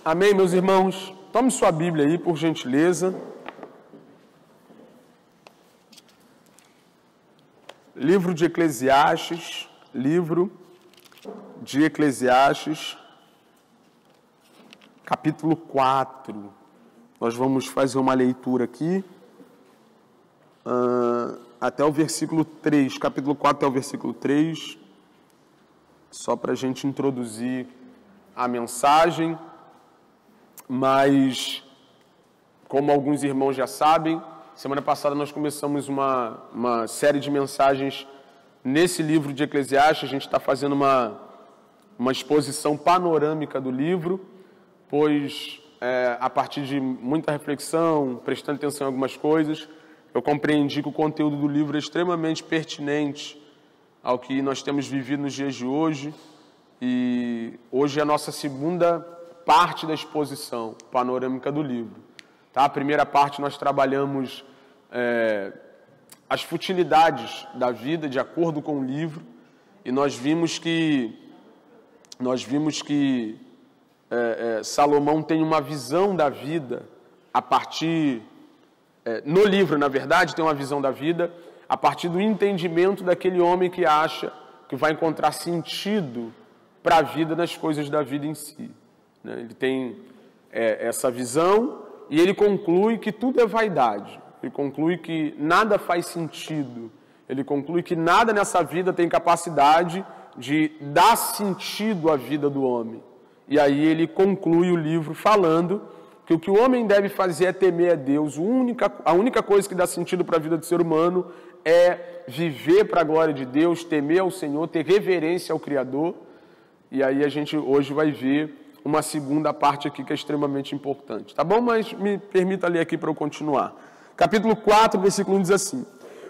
Amém, meus irmãos? Tome sua Bíblia aí, por gentileza. Livro de Eclesiastes, capítulo 4. Nós vamos fazer uma leitura aqui, até o versículo 3, capítulo 4 até o versículo 3, só para a gente introduzir a mensagem. Mas, como alguns irmãos já sabem, semana passada nós começamos uma série de mensagens nesse livro de Eclesiastes. A gente está fazendo uma exposição panorâmica do livro, pois a partir de muita reflexão, prestando atenção em algumas coisas, eu compreendi que o conteúdo do livro é extremamente pertinente ao que nós temos vivido nos dias de hoje. E hoje é a nossa segunda parte da exposição panorâmica do livro. Tá? A primeira parte nós trabalhamos as futilidades da vida de acordo com o livro, e nós vimos que Salomão tem uma visão da vida a partir, no livro, na verdade, tem uma visão da vida a partir do entendimento daquele homem que acha que vai encontrar sentido para a vida nas coisas da vida em si. Ele tem essa visão e ele conclui que tudo é vaidade. Ele conclui que nada faz sentido. Ele conclui que nada nessa vida tem capacidade de dar sentido à vida do homem. E aí ele conclui o livro falando que o que o homem deve fazer é temer a Deus. A única coisa que dá sentido para a vida do ser humano é viver para a glória de Deus, temer ao Senhor, ter reverência ao Criador. E aí a gente hoje vai ver uma segunda parte aqui que é extremamente importante, tá bom? Mas me permita ler aqui para eu continuar. Capítulo 4, versículo 1 diz assim: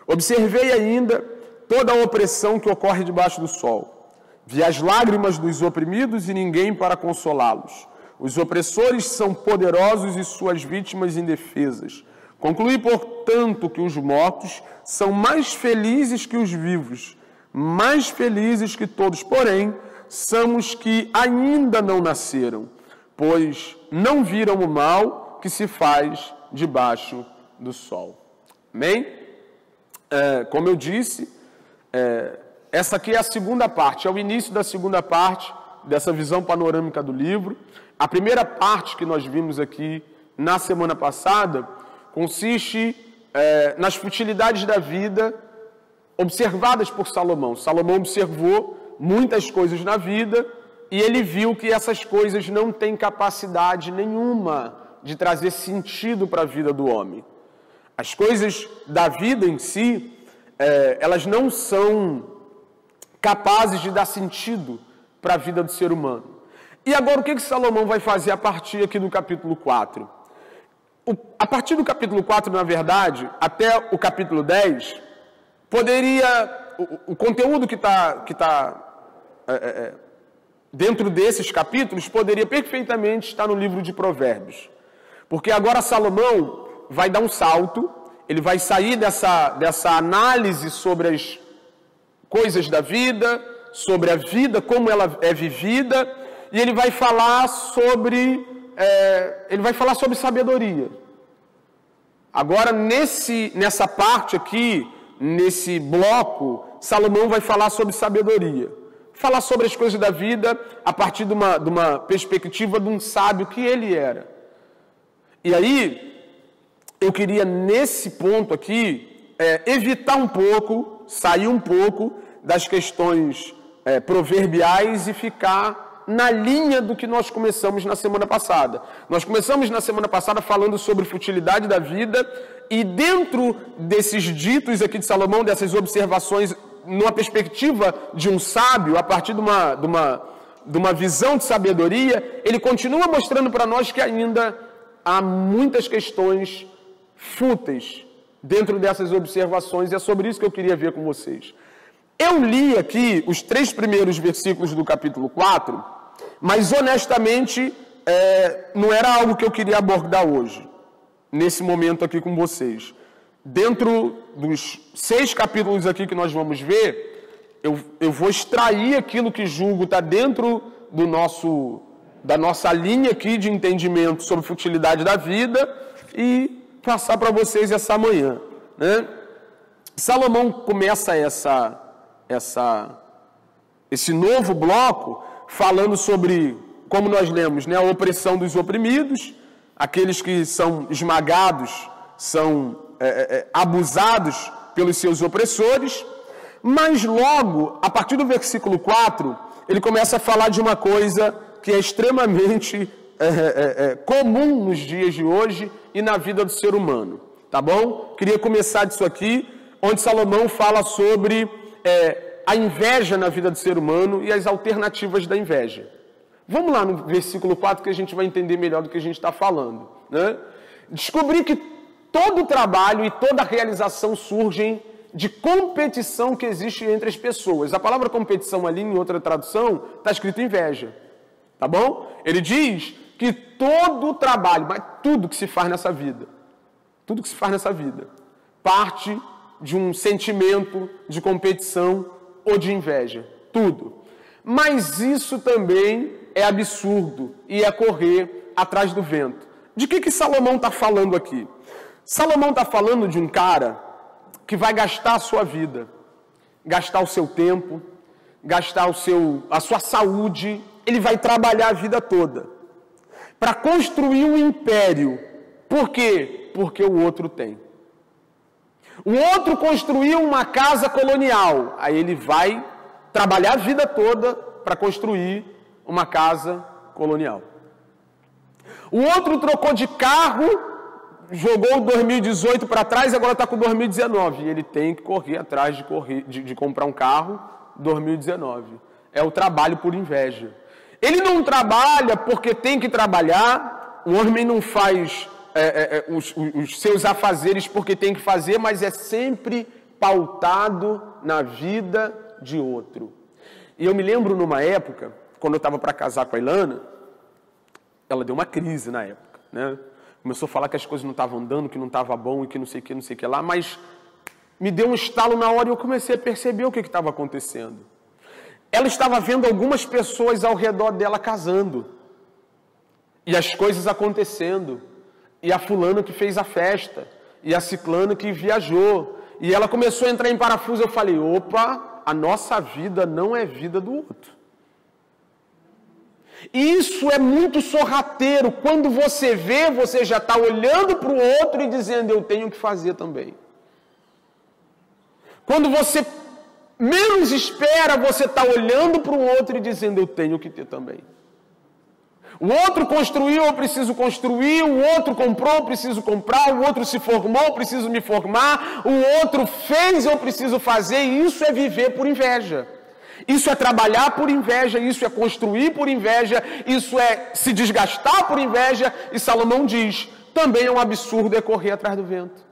Observei ainda toda a opressão que ocorre debaixo do sol. Vi as lágrimas dos oprimidos e ninguém para consolá-los. Os opressores são poderosos e suas vítimas indefesas. Concluí, portanto, que os mortos são mais felizes que os vivos, mais felizes que todos, porém, são os que ainda não nasceram, pois não viram o mal que se faz debaixo do sol. Amém? Como eu disse, essa aqui é a segunda parte, é o início da segunda parte dessa visão panorâmica do livro. A primeira parte que nós vimos aqui na semana passada consiste nas futilidades da vida observadas por Salomão. Salomão observou muitas coisas na vida e ele viu que essas coisas não têm capacidade nenhuma de trazer sentido para a vida do homem. As coisas da vida em si, elas não são capazes de dar sentido para a vida do ser humano. E agora o que Salomão vai fazer a partir aqui do capítulo 4? A partir do capítulo 4, na verdade, até o capítulo 10, o conteúdo que está dentro desses capítulos poderia perfeitamente estar no livro de Provérbios. Porque agora Salomão vai dar um salto, ele vai sair dessa análise sobre as coisas da vida, sobre a vida, como ela é vivida, e ele vai falar sobre sabedoria. Agora, nessa parte aqui, nesse bloco, Salomão vai falar sobre sabedoria. Falar sobre as coisas da vida a partir de uma perspectiva de um sábio que ele era. E aí, eu queria nesse ponto aqui, evitar um pouco, sair um pouco das questões proverbiais e ficar na linha do que nós começamos na semana passada. Nós começamos na semana passada falando sobre futilidade da vida, e dentro desses ditos aqui de Salomão, dessas observações, numa perspectiva de um sábio, a partir de uma visão de sabedoria, ele continua mostrando para nós que ainda há muitas questões fúteis dentro dessas observações, e é sobre isso que eu queria ver com vocês. Eu li aqui os 3 primeiros versículos do capítulo 4, mas honestamente não era algo que eu queria abordar hoje, nesse momento aqui com vocês. Dentro dos 6 capítulos aqui que nós vamos ver, eu vou extrair aquilo que julgo está dentro do nosso da nossa linha aqui de entendimento sobre futilidade da vida e passar para vocês essa manhã, né? Salomão começa esse novo bloco falando sobre, como nós lemos, né, a opressão dos oprimidos, aqueles que são esmagados, são abusados pelos seus opressores, mas logo, a partir do versículo 4, ele começa a falar de uma coisa que é extremamente comum nos dias de hoje e na vida do ser humano, tá bom? Queria começar disso aqui, onde Salomão fala sobre a inveja na vida do ser humano e as alternativas da inveja. Vamos lá no versículo 4 que a gente vai entender melhor do que a gente está falando, né? Descobri que todo o trabalho e toda a realização surgem de competição que existe entre as pessoas. A palavra competição ali, em outra tradução, está escrito inveja. Tá bom? Ele diz que todo o trabalho, mas tudo que se faz nessa vida, parte de um sentimento de competição ou de inveja. Tudo. Mas isso também é absurdo e é correr atrás do vento. De que Salomão está falando aqui? Salomão está falando de um cara que vai gastar a sua vida, gastar o seu tempo, gastar a sua saúde. Ele vai trabalhar a vida toda para construir um império. Por quê? Porque o outro tem. O outro construiu uma casa colonial. Aí ele vai trabalhar a vida toda para construir uma casa colonial. O outro trocou de carro, jogou o 2018 para trás, agora está com 2019. E ele tem que correr atrás de comprar um carro 2019. É o trabalho por inveja. Ele não trabalha porque tem que trabalhar, o homem não faz os seus afazeres porque tem que fazer, mas é sempre pautado na vida de outro. E eu me lembro numa época, quando eu estava para casar com a Ilana, ela deu uma crise na época, né? Começou a falar que as coisas não estavam andando, que não estava bom e que não sei o que lá, mas me deu um estalo na hora e eu comecei a perceber o que estava acontecendo. Ela estava vendo algumas pessoas ao redor dela casando. E as coisas acontecendo. E a fulana que fez a festa. E a ciclana que viajou. E ela começou a entrar em parafuso. Eu falei, opa, a nossa vida não é vida do outro. E isso é muito sorrateiro. Quando você vê, você já está olhando para o outro e dizendo, eu tenho que fazer também. Quando você menos espera, você está olhando para o outro e dizendo, eu tenho que ter também. O outro construiu, eu preciso construir. O outro comprou, eu preciso comprar. O outro se formou, eu preciso me formar. O outro fez, eu preciso fazer. E isso é viver por inveja. Isso é trabalhar por inveja. Isso é construir por inveja. Isso é se desgastar por inveja. E Salomão diz, também é um absurdo é correr atrás do vento.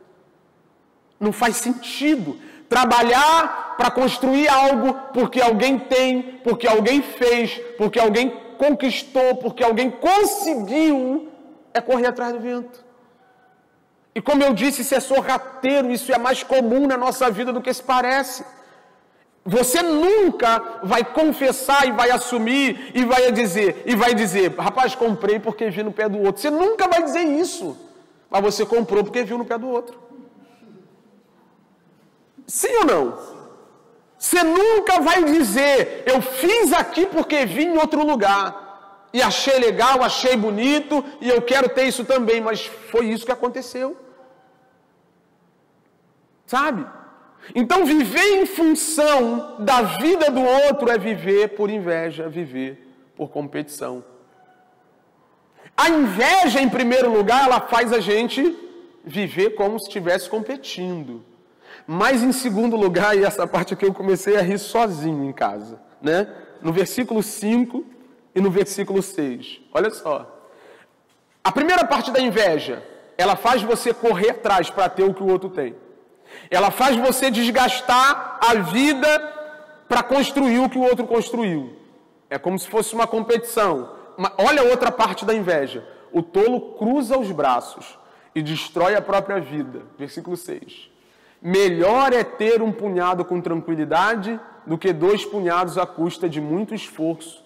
Não faz sentido. Trabalhar para construir algo porque alguém tem, porque alguém fez, porque alguém conquistou, porque alguém conseguiu, é correr atrás do vento. E como eu disse, isso é sorrateiro, isso é mais comum na nossa vida do que se parece. Você nunca vai confessar e vai assumir e vai dizer, rapaz, comprei porque vi no pé do outro. Você nunca vai dizer isso, mas você comprou porque viu no pé do outro. Sim ou não? Você nunca vai dizer, eu fiz aqui porque vi em outro lugar. E achei legal, achei bonito, e eu quero ter isso também. Mas foi isso que aconteceu. Sabe? Então viver em função da vida do outro é viver por inveja, viver por competição. A inveja, em primeiro lugar, ela faz a gente viver como se estivesse competindo. Mas em segundo lugar, e essa parte aqui eu comecei a rir sozinho em casa, né? No versículo 5 e no versículo 6. Olha só. A primeira parte da inveja, ela faz você correr atrás para ter o que o outro tem. Ela faz você desgastar a vida para construir o que o outro construiu. É como se fosse uma competição. Olha a outra parte da inveja. O tolo cruza os braços e destrói a própria vida. Versículo 6. Melhor é ter um punhado com tranquilidade do que 2 punhados à custa de muito esforço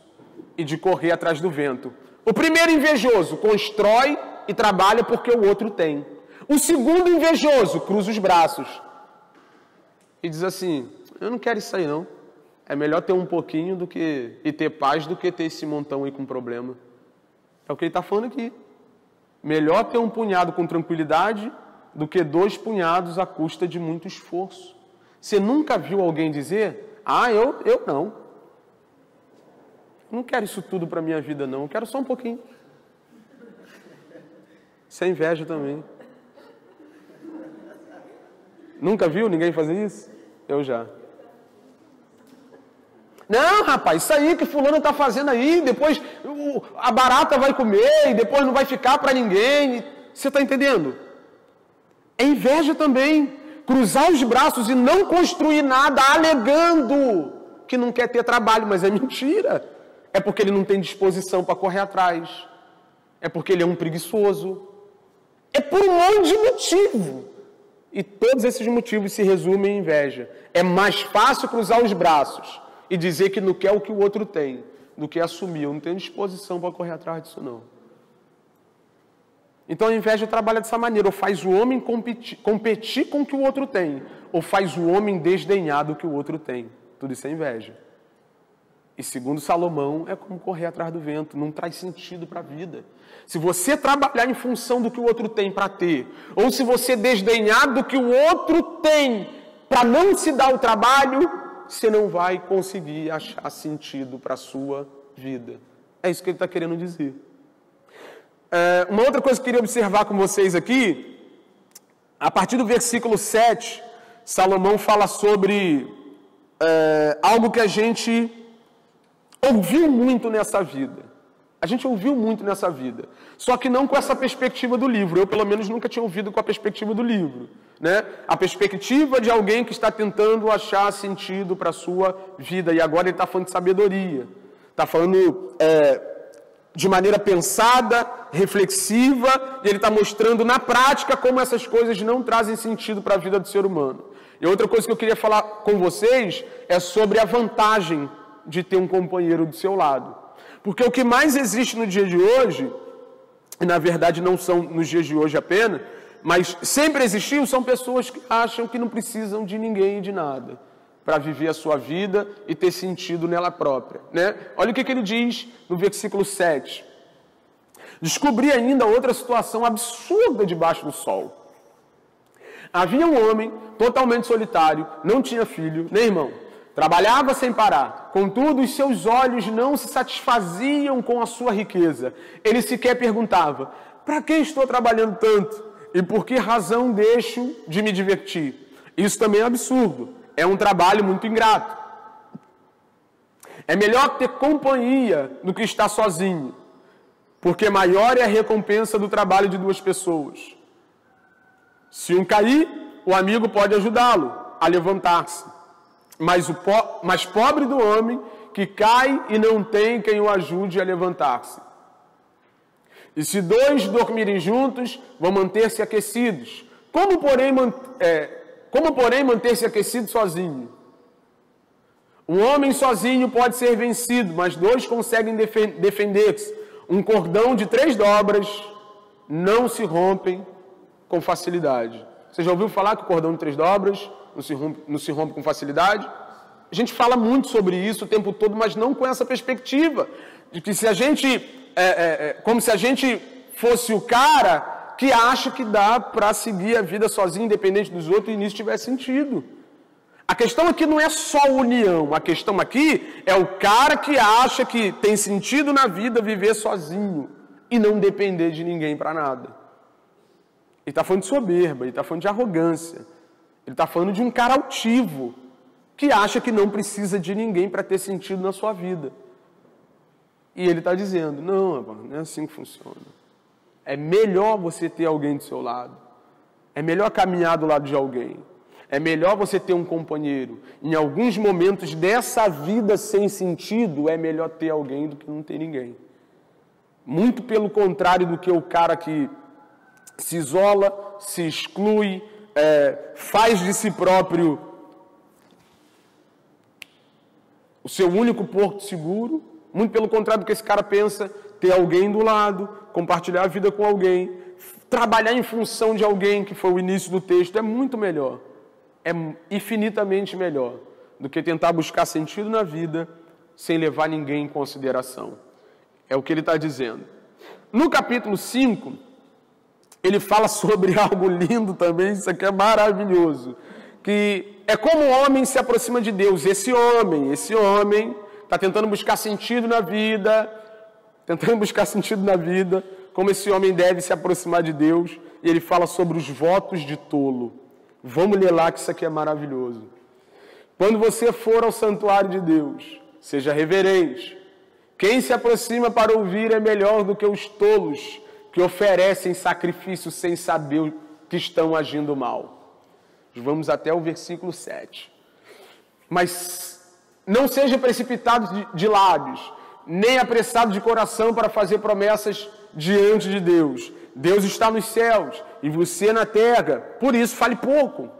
e de correr atrás do vento. O primeiro invejoso constrói e trabalha porque o outro tem. O segundo invejoso cruza os braços e diz assim, eu não quero isso aí não. É melhor ter um pouquinho e ter paz do que ter esse montão aí com problema. É o que ele está falando aqui. Melhor ter um punhado com tranquilidade do que 2 punhados à custa de muito esforço. Você nunca viu alguém dizer, eu não. Eu não quero isso tudo para a minha vida não, eu quero só um pouquinho. Isso é inveja também. Nunca viu ninguém fazer isso? Eu já. Não, rapaz, isso aí que fulano está fazendo aí, depois a barata vai comer e depois não vai ficar para ninguém. Você está entendendo? É inveja também. Cruzar os braços e não construir nada, alegando que não quer ter trabalho, mas é mentira. É porque ele não tem disposição para correr atrás. É porque ele é um preguiçoso. É por um monte de motivo. E todos esses motivos se resumem em inveja. É mais fácil cruzar os braços e dizer que não quer o que o outro tem, do que assumir. Eu não tenho disposição para correr atrás disso, não. Então a inveja trabalha dessa maneira. Ou faz o homem competir com o que o outro tem, ou faz o homem desdenhar do que o outro tem. Tudo isso é inveja. E segundo Salomão, é como correr atrás do vento. Não traz sentido para a vida. Se você trabalhar em função do que o outro tem para ter, ou se você desdenhar do que o outro tem para não se dar o trabalho, você não vai conseguir achar sentido para a sua vida. É isso que ele está querendo dizer. Uma outra coisa que eu queria observar com vocês aqui, a partir do versículo 7, Salomão fala sobre algo que a gente ouviu muito nessa vida. A gente ouviu muito nessa vida. Só que não com essa perspectiva do livro. Eu, pelo menos, nunca tinha ouvido com a perspectiva do livro. Né? A perspectiva de alguém que está tentando achar sentido para a sua vida. E agora ele está falando de sabedoria. Está falando de maneira pensada, reflexiva. E ele está mostrando na prática como essas coisas não trazem sentido para a vida do ser humano. E outra coisa que eu queria falar com vocês é sobre a vantagem de ter um companheiro do seu lado. Porque o que mais existe no dia de hoje, e na verdade não são nos dias de hoje apenas, mas sempre existiu, são pessoas que acham que não precisam de ninguém e de nada para viver a sua vida e ter sentido nela própria. Né? Olha o que ele diz no versículo 7. Descobri ainda outra situação absurda debaixo do sol. Havia um homem totalmente solitário, não tinha filho, nem irmão. Trabalhava sem parar, contudo os seus olhos não se satisfaziam com a sua riqueza. Ele sequer perguntava, para que estou trabalhando tanto? E por que razão deixo de me divertir? Isso também é absurdo, é um trabalho muito ingrato. É melhor ter companhia do que estar sozinho, porque maior é a recompensa do trabalho de 2 pessoas. Se um cair, o amigo pode ajudá-lo a levantar-se. Mas pobre do homem que cai e não tem quem o ajude a levantar-se. E se 2 dormirem juntos, vão manter-se aquecidos. Como, porém, manter-se aquecido sozinho? Um homem sozinho pode ser vencido, mas 2 conseguem defender-se. Um cordão de 3 dobras não se rompem com facilidade. Você já ouviu falar que o cordão de 3 dobras não se rompe com facilidade? A gente fala muito sobre isso o tempo todo, mas não com essa perspectiva. De que se a gente... como se a gente fosse o cara que acha que dá para seguir a vida sozinho, independente dos outros, e nisso tiver sentido. A questão aqui não é só união. A questão aqui é o cara que acha que tem sentido na vida viver sozinho e não depender de ninguém para nada. Ele está falando de soberba, ele está falando de arrogância. Ele está falando de um cara altivo, que acha que não precisa de ninguém para ter sentido na sua vida. E ele está dizendo, não é assim que funciona. É melhor você ter alguém do seu lado. É melhor caminhar do lado de alguém. É melhor você ter um companheiro. Em alguns momentos dessa vida sem sentido, é melhor ter alguém do que não ter ninguém. Muito pelo contrário do que o cara que se isola, se exclui, faz de si próprio o seu único porto seguro. Muito pelo contrário do que esse cara pensa, ter alguém do lado, compartilhar a vida com alguém, trabalhar em função de alguém, que foi o início do texto, é muito melhor. É infinitamente melhor do que tentar buscar sentido na vida sem levar ninguém em consideração. É o que ele está dizendo. No capítulo 5, ele fala sobre algo lindo também, isso aqui é maravilhoso, que é como o homem se aproxima de Deus. Esse homem está tentando buscar sentido na vida, como esse homem deve se aproximar de Deus, e ele fala sobre os votos de tolo. Vamos ler lá que isso aqui é maravilhoso. Quando você for ao santuário de Deus, seja reverente. Quem se aproxima para ouvir é melhor do que os tolos que oferecem sacrifício sem saber que estão agindo mal. Vamos até o versículo 7. Mas não seja precipitado de lábios, nem apressado de coração para fazer promessas diante de Deus. Deus está nos céus e você na terra, por isso fale pouco.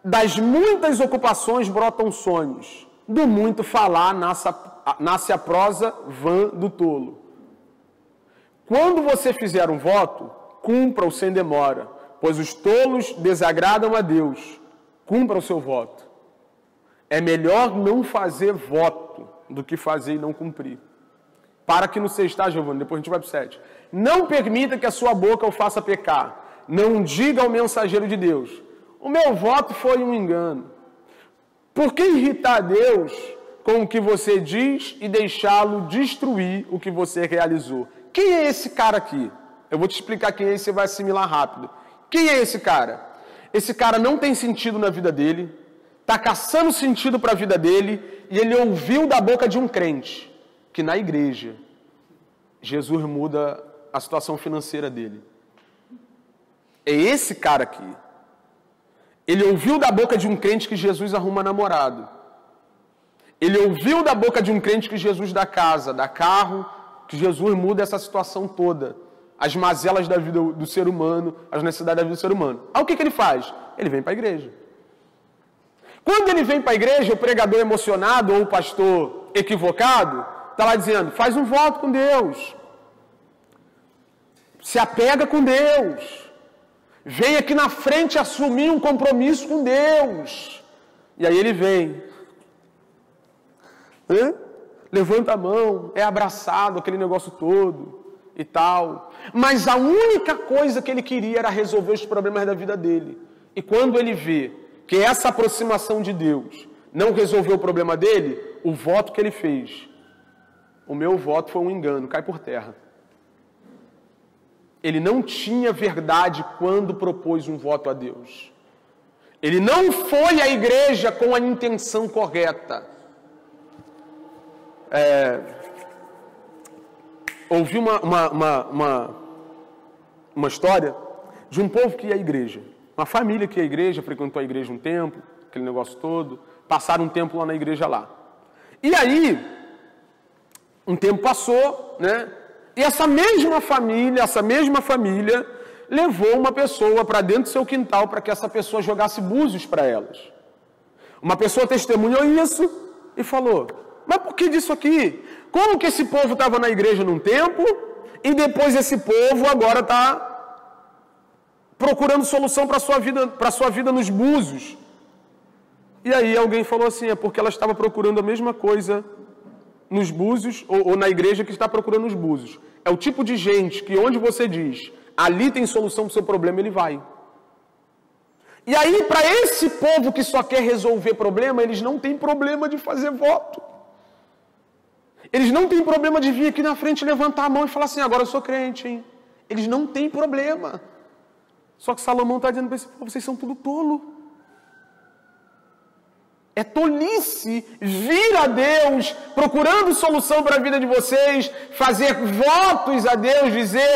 Das muitas ocupações brotam sonhos, do muito falar nasce a prosa vã do tolo. Quando você fizer um voto, cumpra-o sem demora, pois os tolos desagradam a Deus. Cumpra o seu voto. É melhor não fazer voto do que fazer e não cumprir. Para que no 6, tá, Giovanni? Depois a gente vai para o 7. Não permita que a sua boca o faça pecar. Não diga ao mensageiro de Deus: o meu voto foi um engano. Por que irritar Deus com o que você diz e deixá-lo destruir o que você realizou? Quem é esse cara aqui? Eu vou te explicar quem é e você vai assimilar rápido. Quem é esse cara? Esse cara não tem sentido na vida dele, está caçando sentido para a vida dele, e ele ouviu da boca de um crente que na igreja Jesus muda a situação financeira dele. É esse cara aqui. Ele ouviu da boca de um crente que Jesus arruma namorado. Ele ouviu da boca de um crente que Jesus dá casa, dá carro, que Jesus muda essa situação toda. As mazelas da vida do ser humano, as necessidades da vida do ser humano. Aí o que ele faz? Ele vem para a igreja. Quando ele vem para a igreja, o pregador emocionado ou o pastor equivocado está lá dizendo: faz um voto com Deus. Se apega com Deus. Vem aqui na frente assumir um compromisso com Deus. E aí ele vem. Levanta a mão, é abraçado, aquele negócio todo e tal. Mas a única coisa que ele queria era resolver os problemas da vida dele. E quando ele vê que essa aproximação de Deus não resolveu o problema dele, o voto que ele fez, o meu voto foi um engano, cai por terra. Ele não tinha verdade quando propôs um voto a Deus. Ele não foi à igreja com a intenção correta. Ouvi uma história de um povo que ia à igreja. Uma família que ia à igreja, frequentou a igreja um tempo, aquele negócio todo, passaram um tempo lá na igreja lá. E aí, um tempo passou, né? E essa mesma família levou uma pessoa para dentro do seu quintal para que essa pessoa jogasse búzios para elas. Uma pessoa testemunhou isso e falou: mas por que disso aqui? Como que esse povo estava na igreja num tempo e depois esse povo agora está procurando solução para a sua vida nos búzios? E aí alguém falou assim: é porque ela estava procurando a mesma coisa nos búzios, ou na igreja que está procurando os búzios. É o tipo de gente que onde você diz, ali tem solução para o seu problema, ele vai. E aí, para esse povo que só quer resolver problema, eles não têm problema de fazer voto. Eles não têm problema de vir aqui na frente, levantar a mão e falar assim: agora eu sou crente, hein? Eles não têm problema. Só que Salomão está dizendo para esse povo: vocês são tudo tolo. É tolice vir a Deus procurando solução para a vida de vocês, fazer votos a Deus, dizer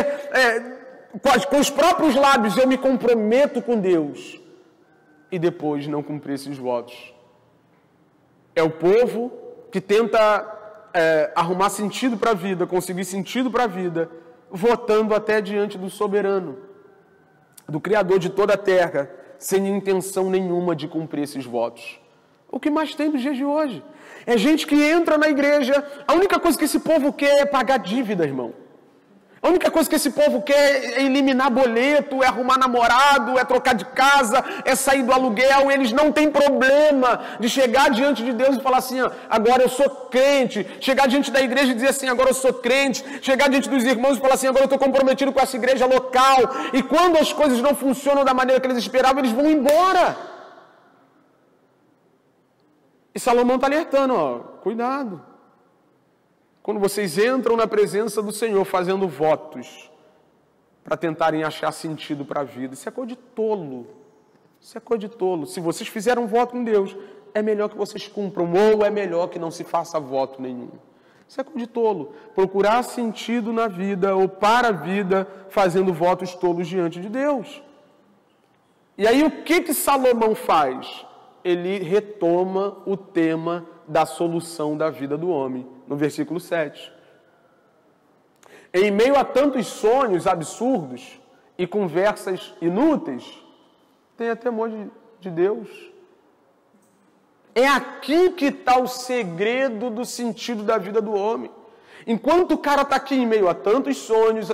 com os próprios lábios: eu me comprometo com Deus, e depois não cumprir esses votos. É o povo que tenta arrumar sentido para a vida, conseguir sentido para a vida, votando até diante do soberano, do Criador de toda a terra, sem intenção nenhuma de cumprir esses votos. O que mais tem nos dias de hoje? É gente que entra na igreja, a única coisa que esse povo quer é pagar dívida, irmão. A única coisa que esse povo quer é eliminar boleto, é arrumar namorado, é trocar de casa, é sair do aluguel. Eles não têm problema de chegar diante de Deus e falar assim, ó, agora eu sou crente. Chegar diante da igreja e dizer assim, agora eu sou crente. Chegar diante dos irmãos e falar assim, agora eu estou comprometido com essa igreja local. E quando as coisas não funcionam da maneira que eles esperavam, eles vão embora. E Salomão está alertando, ó, cuidado. Quando vocês entram na presença do Senhor fazendo votos para tentarem achar sentido para a vida, isso é coisa de tolo. Isso é coisa de tolo. Se vocês fizeram um voto com Deus, é melhor que vocês cumpram, ou é melhor que não se faça voto nenhum. Isso é coisa de tolo. Procurar sentido na vida ou para a vida fazendo votos tolos diante de Deus. E aí o que Salomão faz? Ele retoma o tema da solução da vida do homem, no versículo 7. Em meio a tantos sonhos absurdos e conversas inúteis, tenha temor de Deus. É aqui que está o segredo do sentido da vida do homem. Enquanto o cara está aqui em meio a tantos sonhos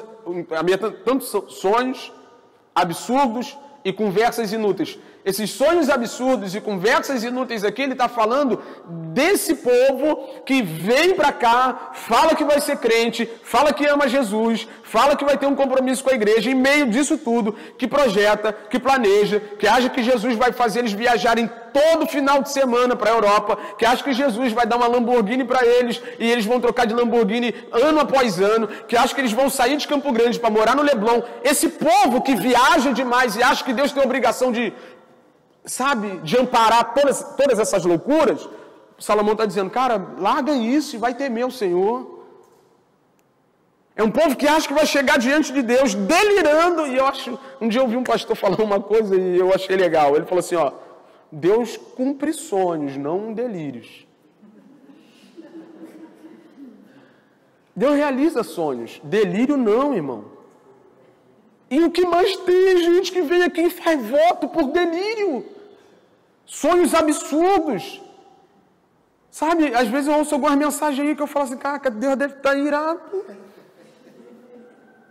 absurdos e conversas inúteis. Esses sonhos absurdos e conversas inúteis aqui, ele está falando desse povo que vem para cá, fala que vai ser crente, fala que ama Jesus, fala que vai ter um compromisso com a igreja, em meio disso tudo, que projeta, que planeja, que acha que Jesus vai fazer eles viajarem todo final de semana para a Europa, que acha que Jesus vai dar uma Lamborghini para eles e eles vão trocar de Lamborghini ano após ano, que acha que eles vão sair de Campo Grande para morar no Leblon. Esse povo que viaja demais e acha que Deus tem a obrigação de amparar todas essas loucuras, Salomão está dizendo, cara, larga isso e vai temer o Senhor. É um povo que acha que vai chegar diante de Deus delirando, e um dia eu ouvi um pastor falar uma coisa e eu achei legal, ele falou assim, ó, Deus cumpre sonhos, não delírios. Deus realiza sonhos, delírio não, irmão. E o que mais tem é gente que vem aqui e faz voto por delírio. Sonhos absurdos. Sabe, às vezes eu ouço algumas mensagens aí que eu falo assim, cara, Deus deve estar irado.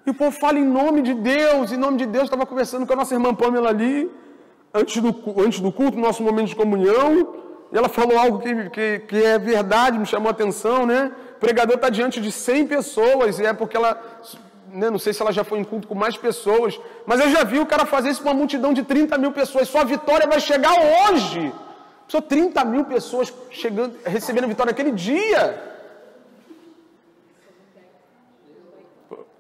E o povo fala em nome de Deus, estava conversando com a nossa irmã Pamela ali, antes do culto, no nosso momento de comunhão, e ela falou algo que é verdade, me chamou a atenção, né? O pregador está diante de 100 pessoas, e é porque ela... não sei se ela já foi em culto com mais pessoas, mas eu já vi o cara fazer isso com uma multidão de 30 mil pessoas. Sua vitória vai chegar hoje. Só 30 mil pessoas recebendo a vitória naquele dia.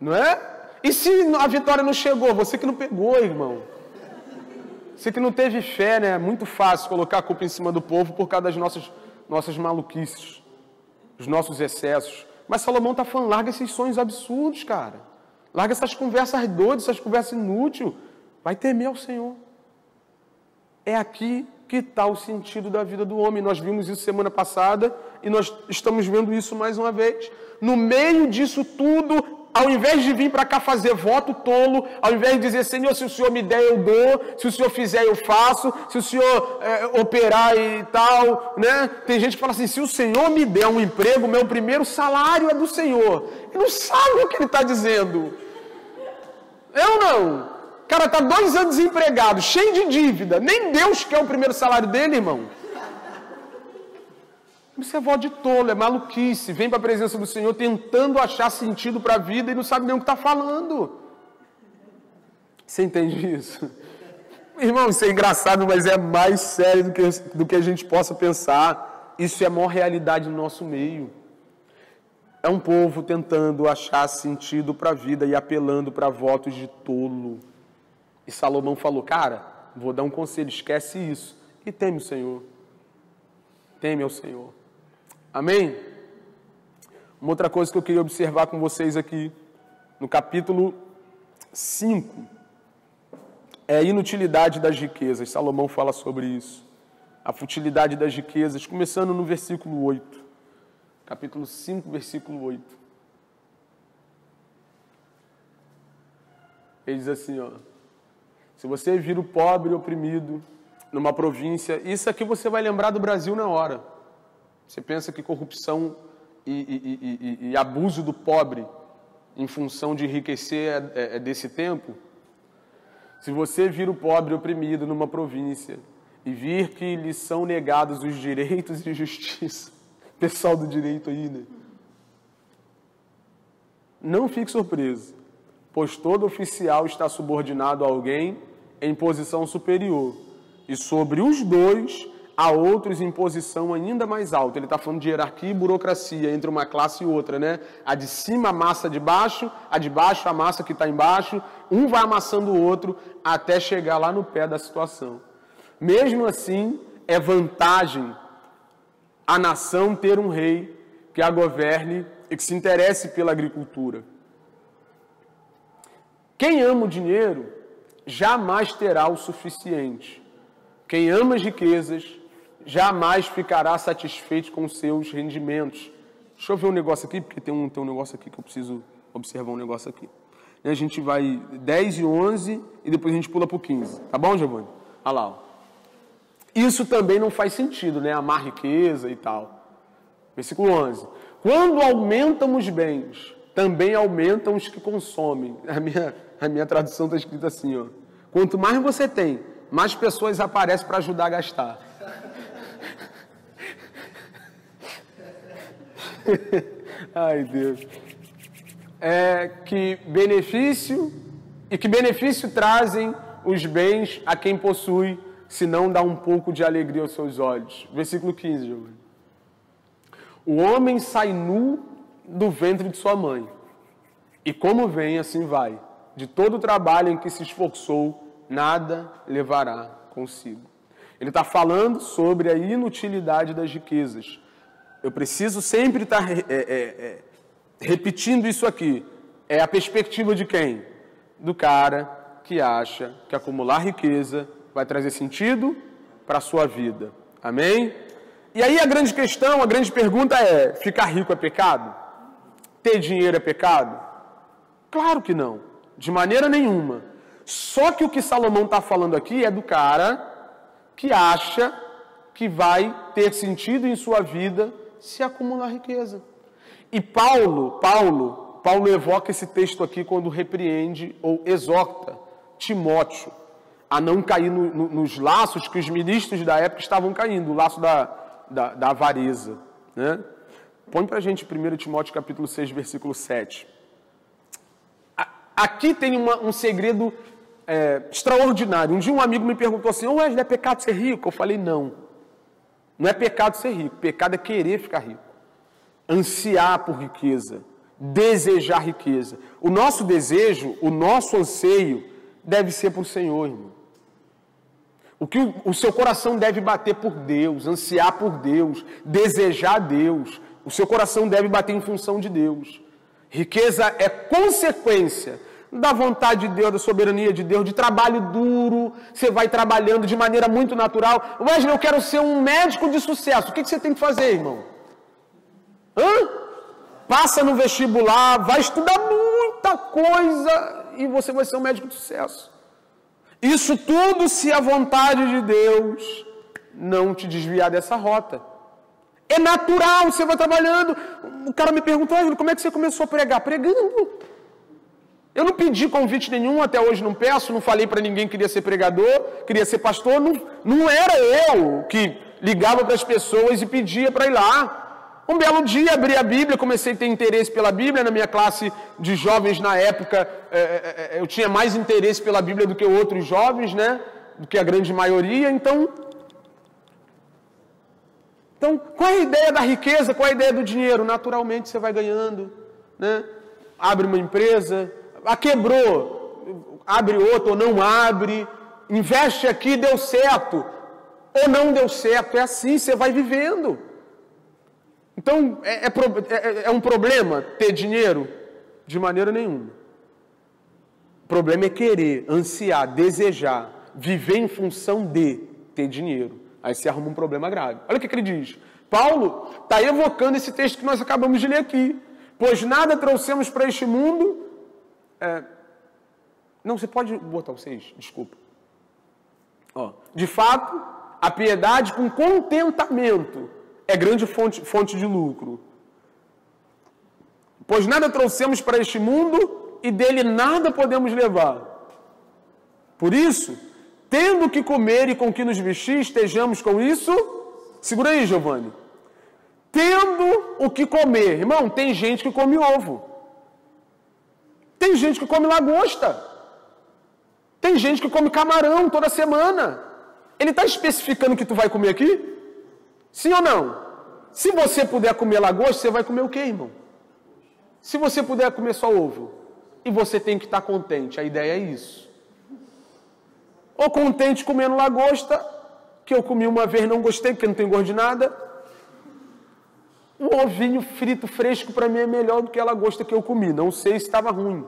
Não é? E se a vitória não chegou? Você que não pegou, irmão. Você que não teve fé, né? É muito fácil colocar a culpa em cima do povo por causa das nossas maluquices, dos nossos excessos. Mas Salomão está falando, larga esses sonhos absurdos, cara. Larga essas conversas doidas, essas conversas inúteis. Vai temer ao Senhor. É aqui que está o sentido da vida do homem. Nós vimos isso semana passada e nós estamos vendo isso mais uma vez. No meio disso tudo, ao invés de vir para cá fazer voto tolo, ao invés de dizer, Senhor, se o Senhor me der, eu dou, se o Senhor fizer, eu faço, se o Senhor operar e tal, né? Tem gente que fala assim, se o Senhor me der um emprego, meu primeiro salário é do Senhor. Ele não sabe o que ele está dizendo. Eu não. O cara está 2 anos desempregado, cheio de dívida, nem Deus quer o primeiro salário dele, irmão. Isso é voto de tolo, é maluquice. Vem para a presença do Senhor tentando achar sentido para a vida e não sabe nem o que está falando. Você entende isso? Irmão, isso é engraçado, mas é mais sério do que a gente possa pensar. Isso é a maior realidade no nosso meio. É um povo tentando achar sentido para a vida e apelando para votos de tolo. E Salomão falou, cara, vou dar um conselho, esquece isso. E teme o Senhor. Teme ao Senhor. Amém? Uma outra coisa que eu queria observar com vocês aqui, no capítulo 5, é a inutilidade das riquezas. Salomão fala sobre isso. A futilidade das riquezas, começando no versículo 8. Capítulo 5, versículo 8. Ele diz assim, ó. Se você vir o pobre oprimido numa província. Isso aqui você vai lembrar do Brasil na hora. Você pensa que corrupção e abuso do pobre em função de enriquecer é desse tempo? Se você vir o pobre oprimido numa província e vir que lhe são negados os direitos e justiça, pessoal do direito aí, né? Não fique surpreso, pois todo oficial está subordinado a alguém em posição superior, e sobre os dois há outros em posição ainda mais alta. Ele está falando de hierarquia e burocracia entre uma classe e outra, né? A de cima amassa a de baixo amassa que está embaixo, um vai amassando o outro até chegar lá no pé da situação. Mesmo assim, é vantagem a nação ter um rei que a governe e que se interesse pela agricultura. Quem ama o dinheiro jamais terá o suficiente. Quem ama as riquezas jamais ficará satisfeito com seus rendimentos. Deixa eu ver um negócio aqui, porque tem um negócio aqui que eu preciso observar um negócio aqui. A gente vai 10 e 11 e depois a gente pula para o 15. Tá bom, Giovanni? Olha lá. Ó. Isso também não faz sentido, né? Amar riqueza e tal. Versículo 11. Quando aumentam os bens, também aumentam os que consomem. A minha tradução está escrita assim, ó. Quanto mais você tem, mais pessoas aparecem para ajudar a gastar. Ai, Deus. Que benefício trazem os bens a quem possui, se não dá um pouco de alegria aos seus olhos. Versículo 15, Giovanni. O homem sai nu do ventre de sua mãe, e como vem, assim vai. De todo o trabalho em que se esforçou, nada levará consigo. Ele está falando sobre a inutilidade das riquezas. Eu preciso sempre estar repetindo isso aqui. É a perspectiva de quem? Do cara que acha que acumular riqueza vai trazer sentido para a sua vida. Amém? E aí a grande questão, a grande pergunta é: ficar rico é pecado? Ter dinheiro é pecado? Claro que não, de maneira nenhuma. Só que o que Salomão está falando aqui é do cara que acha que vai ter sentido em sua vida se acumular riqueza. E Paulo evoca esse texto aqui quando repreende ou exorta Timóteo a não cair nos laços que os ministros da época estavam caindo, o laço da avareza. Né? Põe para a gente 1 Timóteo capítulo 6, versículo 7. Aqui tem um segredo extraordinário. Um dia um amigo me perguntou assim: Wesley, é pecado ser rico? Eu falei: não. Não é pecado ser rico. Pecado é querer ficar rico. Ansiar por riqueza. Desejar riqueza. O nosso desejo, o nosso anseio deve ser por Senhor, irmão. O seu coração deve bater por Deus, ansiar por Deus, desejar Deus. O seu coração deve bater em função de Deus. Riqueza é consequência da vontade de Deus, da soberania de Deus, de trabalho duro. Você vai trabalhando de maneira muito natural. Wesley, eu quero ser um médico de sucesso. O que você tem que fazer, irmão? Passa no vestibular, vai estudar muita coisa e você vai ser um médico de sucesso. Isso tudo se a vontade de Deus não te desviar dessa rota. É natural, você vai trabalhando. O cara me perguntou: como é que você começou a pregar? Pregando. Eu não pedi convite nenhum, até hoje não peço, não falei para ninguém que queria ser pregador, queria ser pastor. Não era eu que ligava para as pessoas e pedia para ir lá. Um belo dia, abri a Bíblia, comecei a ter interesse pela Bíblia. Na minha classe de jovens, na época, eu tinha mais interesse pela Bíblia do que outros jovens, né? Do que a grande maioria. Então, qual é a ideia da riqueza? Qual é a ideia do dinheiro? Naturalmente, você vai ganhando, né? Abre uma empresa, quebrou, abre outra ou não abre, investe aqui, deu certo, ou não deu certo. É assim, você vai vivendo. Então, é um problema ter dinheiro? De maneira nenhuma. O problema é querer, ansiar, desejar, viver em função de ter dinheiro. Aí se arruma um problema grave. Olha o que ele diz. Paulo está evocando esse texto que nós acabamos de ler aqui. Pois nada trouxemos para este mundo... Não, você pode botar o 6, desculpa. De fato, a piedade com contentamento é grande fonte de lucro. Pois nada trouxemos para este mundo e dele nada podemos levar. Por isso, tendo o que comer e com o que nos vestir, estejamos com isso. Segura aí, Giovanni. Tendo o que comer. Irmão, tem gente que come ovo. Tem gente que come lagosta. Tem gente que come camarão toda semana. Ele está especificando o que tu vai comer aqui? Sim ou não? Se você puder comer lagosta, você vai comer o quê, irmão? Se você puder comer só ovo. E você tem que estar contente. A ideia é isso. Ou contente comendo lagosta, que eu comi uma vez, não gostei, porque não tem gosto de nada. Um ovinho frito fresco para mim é melhor do que a lagosta que eu comi. Não sei se estava ruim,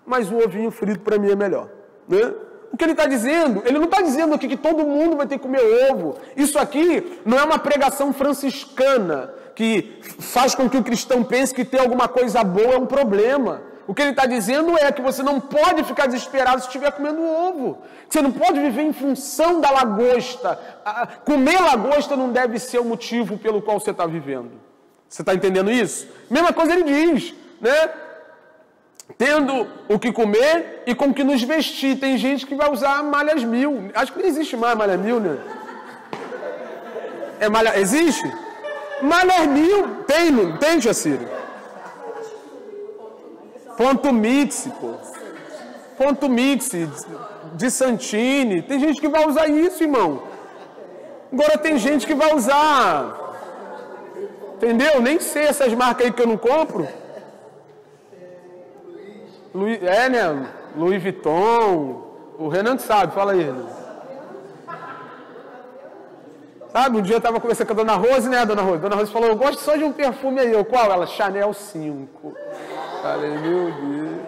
mas o ovinho frito para mim é melhor. Né? O que ele está dizendo? Ele não está dizendo aqui que todo mundo vai ter que comer ovo. Isso aqui não é uma pregação franciscana que faz com que o cristão pense que ter alguma coisa boa é um problema. O que ele está dizendo é que você não pode ficar desesperado se estiver comendo ovo. Você não pode viver em função da lagosta. Comer lagosta não deve ser o motivo pelo qual você está vivendo. Você está entendendo isso? Mesma coisa ele diz, né? Tendo o que comer e com o que nos vestir. Tem gente que vai usar malhas 1000. Acho que não existe mais malha 1000, né? Existe? Malhas 1000. Tem, Jaciro? Ponto Mix, pô. Ponto Mix, de Santini. Tem gente que vai usar isso, irmão. Agora tem gente que vai usar... Entendeu? Nem sei essas marcas aí que eu não compro. Né? Louis Vuitton. O Renan sabe, fala aí, Renan. Sabe, um dia eu estava conversando com a Dona Rose, né, Dona Rose? Dona Rose falou, eu gosto só de um perfume aí. Eu, qual? Ela, Chanel 5. Falei, meu Deus.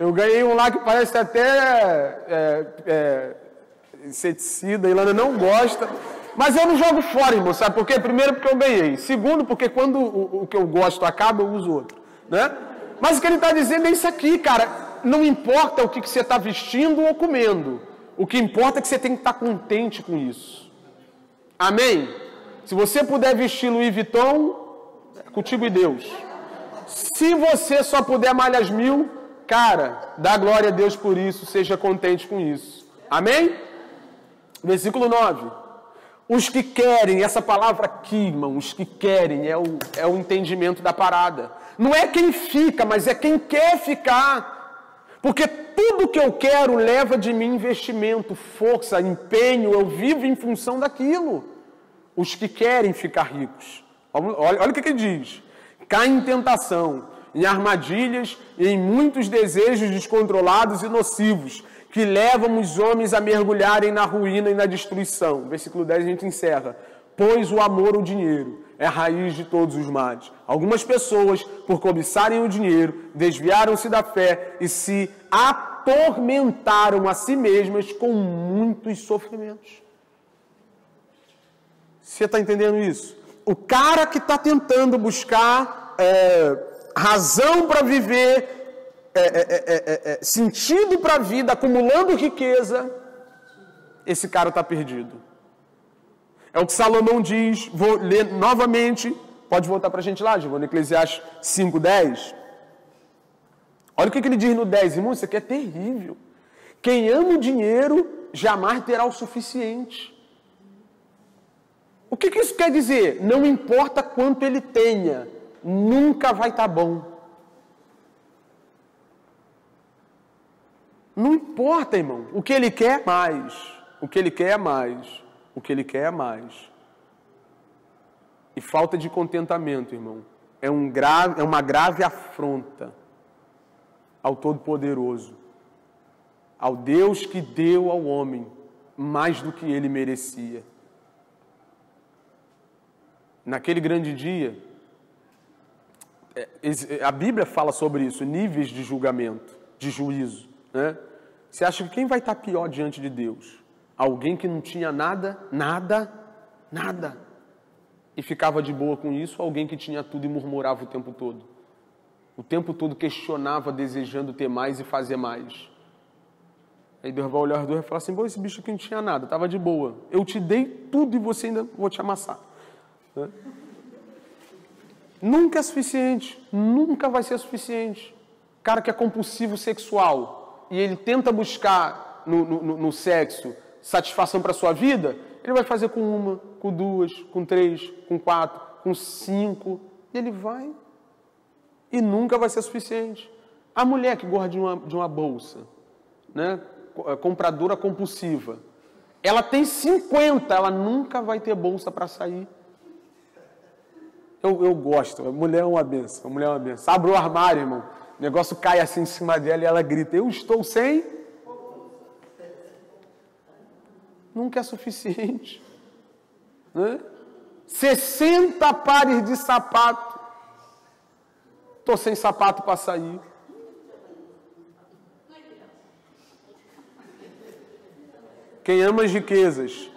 Eu ganhei um lá que parece até inseticida. A Ilana não gosta. Mas eu não jogo fora, irmão, sabe por quê? Primeiro, porque eu ganhei. Segundo, porque quando o que eu gosto acaba, eu uso outro, né? Mas o que ele está dizendo é isso aqui, cara. Não importa o que você está vestindo ou comendo. O que importa é que você tem que estar contente com isso. Amém? Se você puder vestir Louis Vuitton, é contigo e Deus. Se você só puder malhas 1000, cara, dá glória a Deus por isso, seja contente com isso. Amém? Versículo 9. Os que querem, essa palavra aqui, irmão, os que querem, é o entendimento da parada. Não é quem fica, mas é quem quer ficar. Porque tudo que eu quero leva de mim investimento, força, empenho, eu vivo em função daquilo. Os que querem ficar ricos. Olha o que ele diz. Caem em tentação, em armadilhas e em muitos desejos descontrolados e nocivos, que levam os homens a mergulharem na ruína e na destruição. Versículo 10 a gente encerra. Pois o amor ao dinheiro é a raiz de todos os males. Algumas pessoas, por cobiçarem o dinheiro, desviaram-se da fé e se atormentaram a si mesmas com muitos sofrimentos. Você está entendendo isso? O cara que está tentando buscar razão para viver, sentido para a vida, acumulando riqueza, esse cara está perdido. É o que Salomão diz, vou ler novamente, pode voltar para a gente lá, Giovanni, Eclesiastes 5:10. Olha o que ele diz no 10, irmão, isso aqui é terrível. Quem ama o dinheiro jamais terá o suficiente. O que isso quer dizer? Não importa quanto ele tenha, nunca vai estar bom. Não importa, irmão. O que ele quer é mais. O que ele quer é mais. O que ele quer é mais. E falta de contentamento, irmão, é uma grave afronta ao Todo-Poderoso, ao Deus que deu ao homem mais do que ele merecia. Naquele grande dia, a Bíblia fala sobre isso, níveis de julgamento, de juízo, né? Você acha que quem vai estar pior diante de Deus? Alguém que não tinha nada, e ficava de boa com isso, ou alguém que tinha tudo e murmurava o tempo todo? O tempo todo questionava, desejando ter mais e fazer mais. Aí Deus vai olhar os dois e falar assim, pô, esse bicho aqui não tinha nada, estava de boa. Eu te dei tudo e você ainda vou te amassar. Né? Nunca é suficiente, nunca vai ser suficiente. Cara que é compulsivo sexual e ele tenta buscar no sexo satisfação para a sua vida, ele vai fazer com uma, com duas, com três, com quatro, com cinco, e ele vai. E nunca vai ser suficiente. A mulher que gosta de uma bolsa, né, compradora compulsiva, ela tem 50, ela nunca vai ter bolsa para sair. Eu gosto, a mulher é uma benção, a mulher é uma benção. Abre o armário, irmão, o negócio cai assim em cima dela e ela grita, eu estou sem... Nunca é suficiente. Né? 60 pares de sapato. Estou sem sapato para sair. Quem ama as riquezas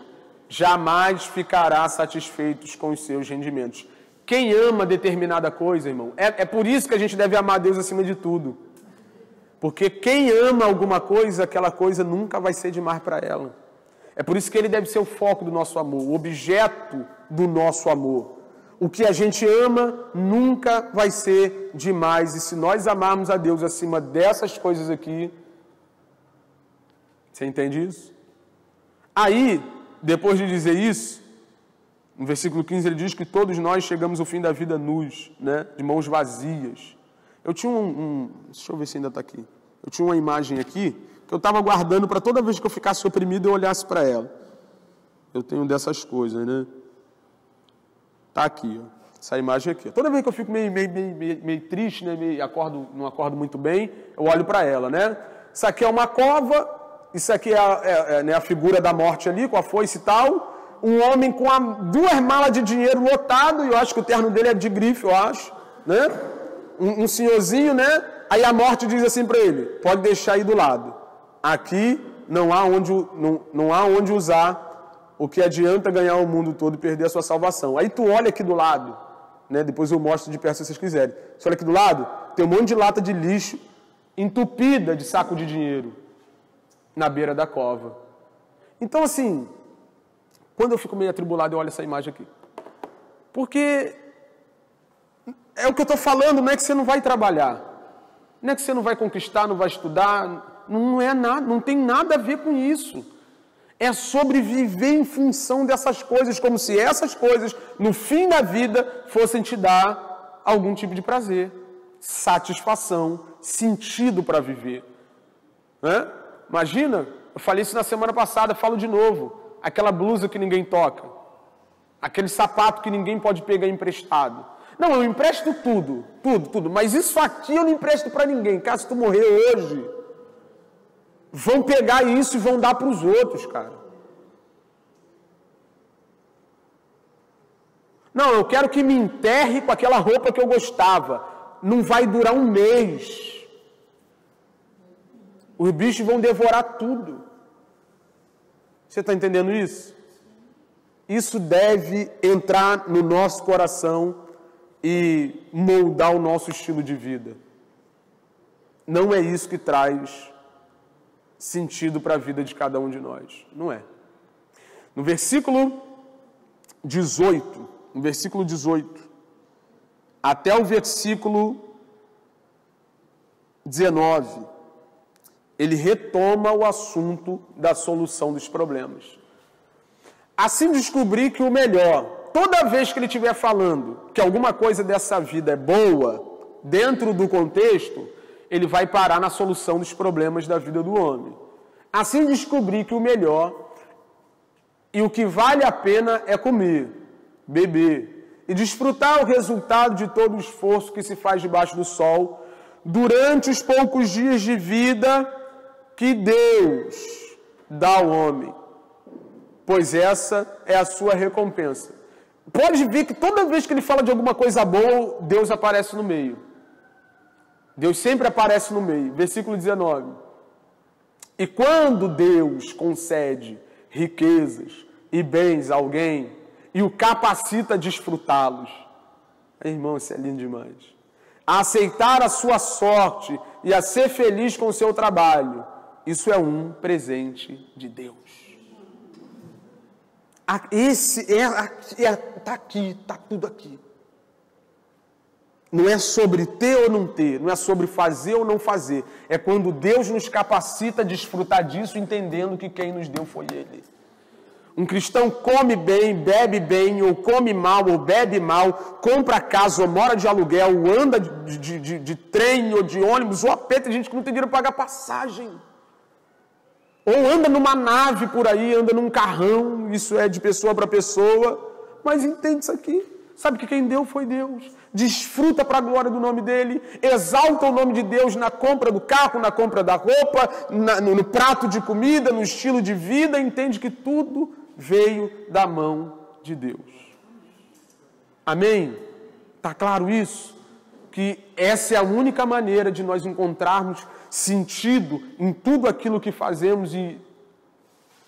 jamais ficará satisfeito com os seus rendimentos. Quem ama determinada coisa, irmão, é por isso que a gente deve amar Deus acima de tudo. Porque quem ama alguma coisa, aquela coisa nunca vai ser demais para ela. É por isso que ele deve ser o foco do nosso amor, o objeto do nosso amor. O que a gente ama nunca vai ser demais. E se nós amarmos a Deus acima dessas coisas aqui, você entende isso? Aí, depois de dizer isso, no versículo 15 ele diz que todos nós chegamos ao fim da vida nus, né? De mãos vazias. Eu tinha deixa eu ver se ainda está aqui. Eu tinha uma imagem aqui que eu estava guardando para toda vez que eu ficasse oprimido eu olhasse para ela. Eu tenho dessas coisas, né? Tá aqui, ó. Essa imagem aqui. Toda vez que eu fico meio triste, né? Não acordo muito bem, eu olho para ela, né? Isso aqui é uma cova, isso aqui é a figura da morte ali, com a foice e tal. Um homem com 2 malas de dinheiro lotado, e eu acho que o terno dele é de grife, eu acho, né? Um senhorzinho, né? Aí a morte diz assim para ele, pode deixar aí do lado. Aqui não há onde usar o que adianta ganhar o mundo todo e perder a sua salvação. Aí tu olha aqui do lado, né? Depois eu mostro de perto se vocês quiserem. Você olha aqui do lado, tem um monte de lata de lixo entupida de saco de dinheiro na beira da cova. Então, assim, quando eu fico meio atribulado, eu olho essa imagem aqui. Porque é o que eu estou falando, não é que você não vai trabalhar. Não é que você não vai conquistar, não vai estudar. Não é nada, não tem nada a ver com isso. É sobre viver em função dessas coisas, como se essas coisas, no fim da vida, fossem te dar algum tipo de prazer, satisfação, sentido para viver. Né? Imagina, eu falei isso na semana passada, falo de novo. Aquela blusa que ninguém toca. Aquele sapato que ninguém pode pegar emprestado. Não, eu empresto tudo, mas isso aqui eu não empresto para ninguém. Caso tu morrer hoje, vão pegar isso e vão dar para os outros, cara. Não, eu quero que me enterre com aquela roupa que eu gostava. Não vai durar um mês. Os bichos vão devorar tudo. Você está entendendo isso? Isso deve entrar no nosso coração e moldar o nosso estilo de vida. Não é isso que traz sentido para a vida de cada um de nós. Não é. No versículo 18, até o versículo 19, ele retoma o assunto da solução dos problemas. Assim descobri que o melhor, toda vez que ele estiver falando que alguma coisa dessa vida é boa, dentro do contexto, ele vai parar na solução dos problemas da vida do homem. Assim descobri que o melhor e o que vale a pena é comer, beber e desfrutar o resultado de todo o esforço que se faz debaixo do sol durante os poucos dias de vida que Deus dá ao homem, pois essa é a sua recompensa. Pode ver que toda vez que ele fala de alguma coisa boa, Deus aparece no meio. Deus sempre aparece no meio. Versículo 19. E quando Deus concede riquezas e bens a alguém e o capacita a desfrutá-los, irmão, isso é lindo demais. A aceitar a sua sorte e a ser feliz com o seu trabalho, isso é um presente de Deus. Está aqui, está tudo aqui. Não é sobre ter ou não ter, não é sobre fazer ou não fazer. É quando Deus nos capacita a desfrutar disso, entendendo que quem nos deu foi Ele. Um cristão come bem, bebe bem, ou come mal, ou bebe mal, compra casa, ou mora de aluguel, ou anda de trem, ou de ônibus, ou a pé, tem gente que não tem dinheiro para pagar passagem. Ou anda numa nave por aí, anda num carrão, isso é de pessoa para pessoa, mas entende isso aqui. Sabe que quem deu foi Deus. Desfruta para a glória do nome dEle, exalta o nome de Deus na compra do carro, na compra da roupa, no prato de comida, no estilo de vida, entende que tudo veio da mão de Deus. Amém? Está claro isso? Que essa é a única maneira de nós encontrarmos sentido em tudo aquilo que fazemos e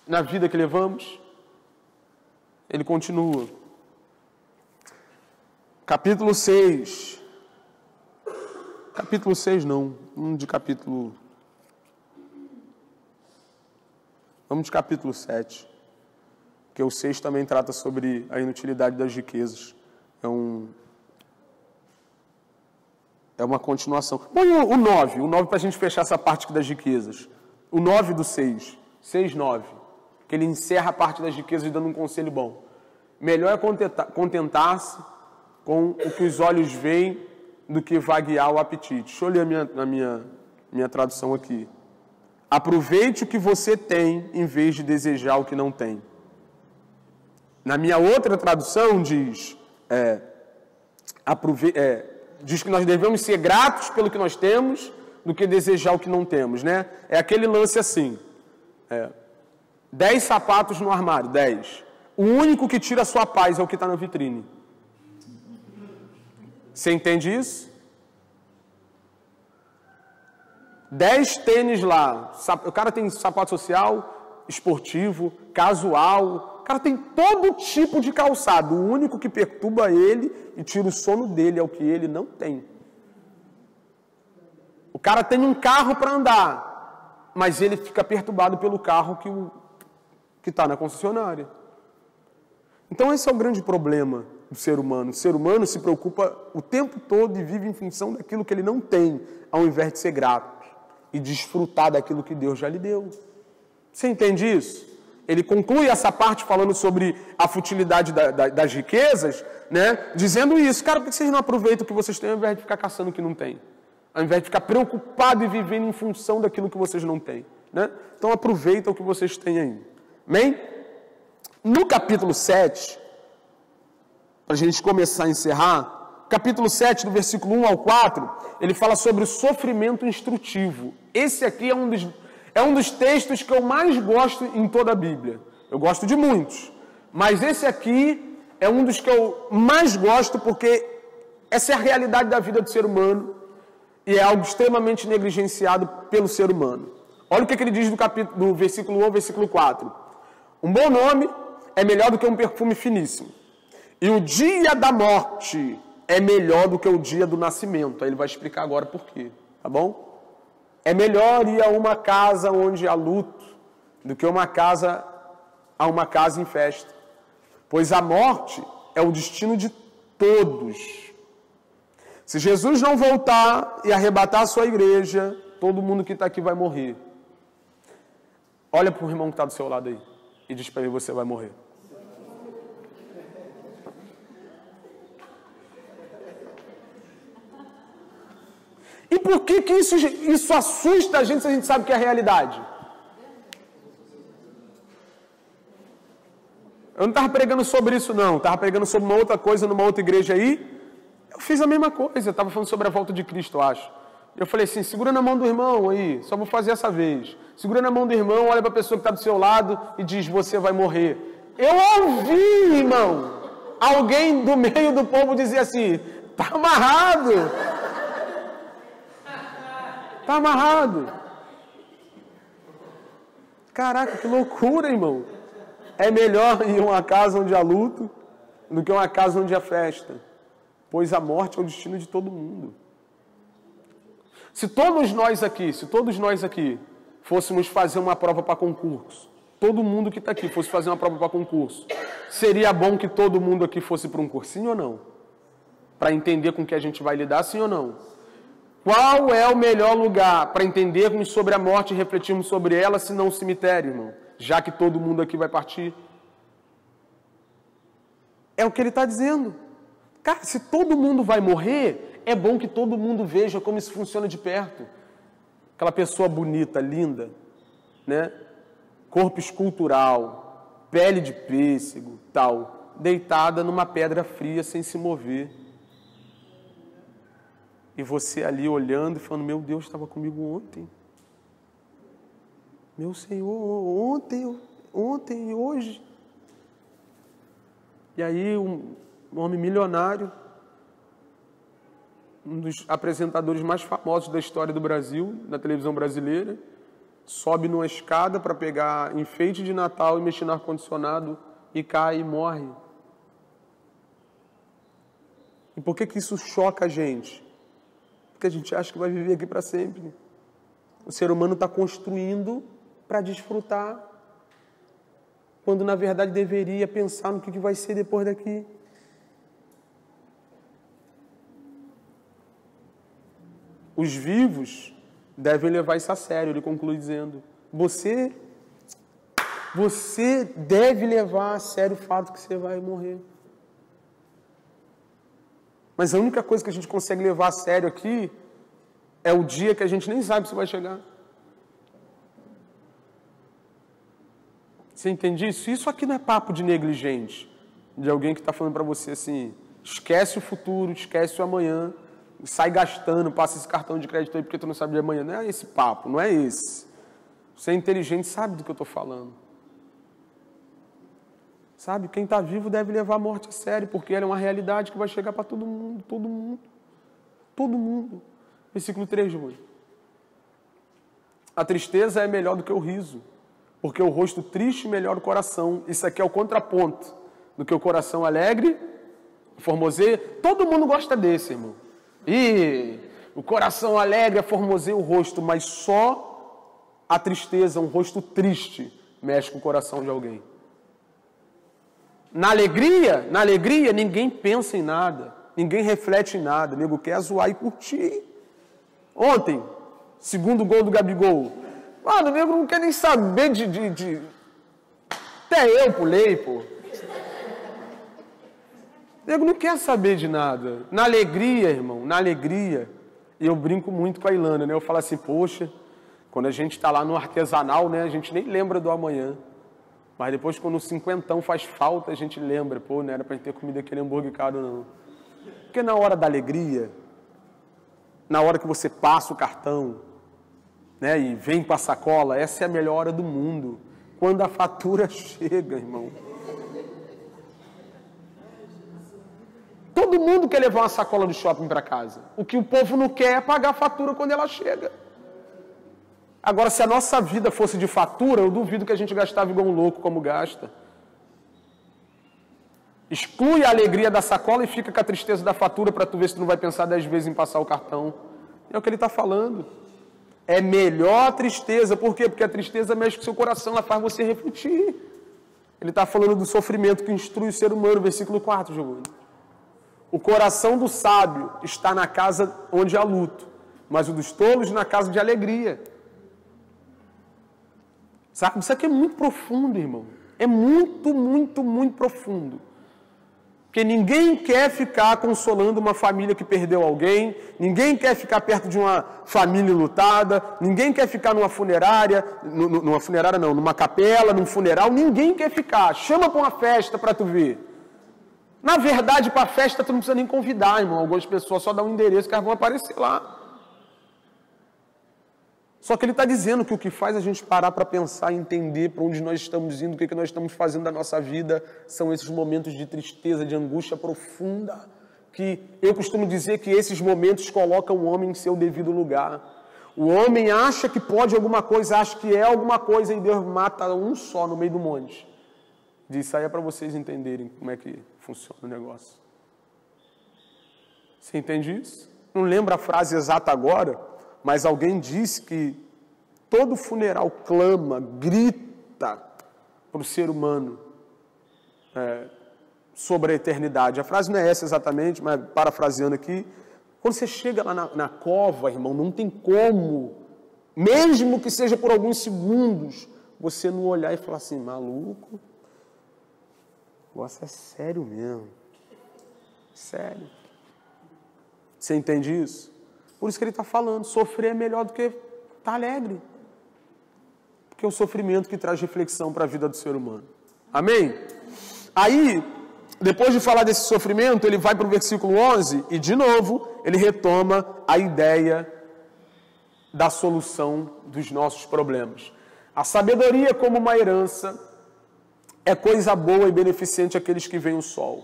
na vida que levamos? Ele continua. Capítulo 6. Capítulo 6 não. Vamos de capítulo 7. Porque o 6 também trata sobre a inutilidade das riquezas. É uma continuação. Bom, o 9. O 9 para a gente fechar essa parte das riquezas. O 9 do 6. 6, 9. Que ele encerra a parte das riquezas dando um conselho bom. Melhor é contentar-se com o que os olhos veem do que vaguear o apetite. Deixa eu ler na minha tradução aqui. Aproveite o que você tem em vez de desejar o que não tem. Na minha outra tradução diz que nós devemos ser gratos pelo que nós temos do que desejar o que não temos, né? É aquele lance assim. 10 sapatos no armário, 10. O único que tira a sua paz é o que está na vitrine. Você entende isso? 10 tênis lá. O cara tem sapato social, esportivo, casual. O cara tem todo tipo de calçado. O único que perturba ele e tira o sono dele é o que ele não tem. O cara tem um carro para andar, mas ele fica perturbado pelo carro que está na concessionária. Então esse é o grande problema do ser humano. O ser humano se preocupa o tempo todo e vive em função daquilo que ele não tem, ao invés de ser grato e desfrutar daquilo que Deus já lhe deu. Você entende isso? Ele conclui essa parte falando sobre a futilidade das riquezas, né? Dizendo isso. Cara, por que vocês não aproveitam o que vocês têm ao invés de ficar caçando o que não tem? Ao invés de ficar preocupado e vivendo em função daquilo que vocês não têm, né? Então aproveita o que vocês têm aí. Amém? No capítulo 7, para a gente começar a encerrar, capítulo 7, do versículo 1 ao 4, ele fala sobre o sofrimento instrutivo. Esse aqui é um dos textos que eu mais gosto em toda a Bíblia. Eu gosto de muitos, mas esse aqui é um dos que eu mais gosto porque essa é a realidade da vida do ser humano e é algo extremamente negligenciado pelo ser humano. Olha o que ele diz do versículo 1 ao versículo 4. Um bom nome é melhor do que um perfume finíssimo. E o dia da morte é melhor do que o dia do nascimento. Aí ele vai explicar agora por quê, tá bom? É melhor ir a uma casa onde há luto do que a uma casa em festa. Pois a morte é o destino de todos. Se Jesus não voltar e arrebatar a sua igreja, todo mundo que está aqui vai morrer. Olha para o irmão que está do seu lado aí e diz para ele: você vai morrer. E por que isso assusta a gente se a gente sabe que é a realidade? Eu não estava pregando sobre isso não, estava pregando sobre uma outra coisa numa outra igreja aí. Eu fiz a mesma coisa, eu estava falando sobre a volta de Cristo, eu acho. Eu falei assim: segura na mão do irmão aí, só vou fazer essa vez. Segura na mão do irmão, olha para a pessoa que está do seu lado e diz: você vai morrer. Eu ouvi, irmão, alguém do meio do povo dizer assim: está amarrado. Está amarrado. Caraca, que loucura, irmão. É melhor ir a uma casa onde há luto do que uma casa onde há festa. Pois a morte é o destino de todo mundo. Se todos nós aqui fôssemos fazer uma prova para concurso, todo mundo que está aqui fosse fazer uma prova para concurso, seria bom que todo mundo aqui fosse para um cursinho ou não? Para entender com o que a gente vai lidar, sim ou não? Qual é o melhor lugar para entendermos sobre a morte e refletirmos sobre ela, se não o cemitério, irmão? Já que todo mundo aqui vai partir. É o que ele está dizendo. Cara, se todo mundo vai morrer, é bom que todo mundo veja como isso funciona de perto. Aquela pessoa bonita, linda, né? Corpo escultural, pele de pêssego, tal, deitada numa pedra fria sem se mover. E você ali olhando e falando, meu Deus, estava comigo ontem. Meu Senhor, ontem e hoje. E aí um homem milionário, um dos apresentadores mais famosos da história do Brasil, da televisão brasileira, sobe numa escada para pegar enfeite de Natal e mexer no ar-condicionado e cai e morre. E por que isso choca a gente? Porque a gente acha que vai viver aqui para sempre. O ser humano está construindo para desfrutar, quando na verdade deveria pensar no que vai ser depois daqui. Os vivos devem levar isso a sério, ele conclui dizendo, você deve levar a sério o fato que você vai morrer. Mas a única coisa que a gente consegue levar a sério aqui é o dia que a gente nem sabe se vai chegar. Você entende isso? Isso aqui não é papo de negligente, de alguém que está falando para você assim, esquece o futuro, esquece o amanhã, sai gastando, passa esse cartão de crédito aí porque tu não sabe de amanhã. Não é esse papo, não é esse. Você é inteligente, sabe do que eu estou falando. Sabe, quem está vivo deve levar a morte a sério, porque ela é uma realidade que vai chegar para todo mundo, todo mundo, todo mundo. Versículo 3, Júlio. A tristeza é melhor do que o riso, porque o rosto triste melhora o coração. Isso aqui é o contraponto do que o coração alegre, formoseia. Todo mundo gosta desse, irmão. E o coração alegre formoseia o rosto, mas só a tristeza, um rosto triste, mexe com o coração de alguém. Na alegria, ninguém pensa em nada, ninguém reflete em nada, o nego quer zoar e curtir. Ontem, segundo gol do Gabigol, mano, o nego não quer nem saber de... Até eu pulei, pô. O nego não quer saber de nada. Na alegria, irmão, na alegria, e eu brinco muito com a Ilana, né? Eu falo assim, poxa, quando a gente está lá no artesanal, né? A gente nem lembra do amanhã. Mas depois, quando o cinquentão faz falta, a gente lembra, pô, não era para gente ter comido aquele hambúrguer caro, não. Porque na hora da alegria, na hora que você passa o cartão, né, e vem com a sacola, essa é a melhor hora do mundo. Quando a fatura chega, irmão. Todo mundo quer levar uma sacola do shopping para casa. O que o povo não quer é pagar a fatura quando ela chega. Agora, se a nossa vida fosse de fatura, eu duvido que a gente gastava igual um louco como gasta. Exclui a alegria da sacola e fica com a tristeza da fatura para tu ver se tu não vai pensar 10 vezes em passar o cartão. É o que ele está falando. É melhor a tristeza. Por quê? Porque a tristeza mexe com o seu coração, ela faz você refletir. Ele está falando do sofrimento que instrui o ser humano, versículo 4, Giovanni. O coração do sábio está na casa onde há luto, mas o dos tolos na casa de alegria. Sabe? Isso aqui é muito profundo, irmão. É muito, muito, muito profundo. Porque ninguém quer ficar consolando uma família que perdeu alguém, ninguém quer ficar perto de uma família lutada, ninguém quer ficar numa funerária, numa capela, num funeral, ninguém quer ficar. Chama para uma festa para tu ver. Na verdade, para a festa tu não precisa nem convidar, irmão. Algumas pessoas só dão um endereço que elas vão aparecer lá. Só que ele está dizendo que o que faz a gente parar para pensar e entender para onde nós estamos indo, o que nós estamos fazendo da nossa vida, são esses momentos de tristeza, de angústia profunda, que eu costumo dizer que esses momentos colocam o homem em seu devido lugar. O homem acha que pode alguma coisa, acha que é alguma coisa, e Deus mata um só no meio do monte. Isso aí é para vocês entenderem como é que funciona o negócio. Você entende isso? Não lembro a frase exata agora, mas alguém disse que todo funeral clama, grita para o ser humano sobre a eternidade. A frase não é essa exatamente, mas parafraseando aqui, quando você chega lá na cova, irmão, não tem como, mesmo que seja por alguns segundos, você não olhar e falar assim, maluco, o negócio é sério mesmo. Sério. Você entende isso? Por isso que ele está falando, sofrer é melhor do que estar alegre. Porque é o sofrimento que traz reflexão para a vida do ser humano. Amém? Aí, depois de falar desse sofrimento, ele vai para o versículo 11 e, de novo, ele retoma a ideia da solução dos nossos problemas. A sabedoria como uma herança é coisa boa e beneficente àqueles que veem o sol.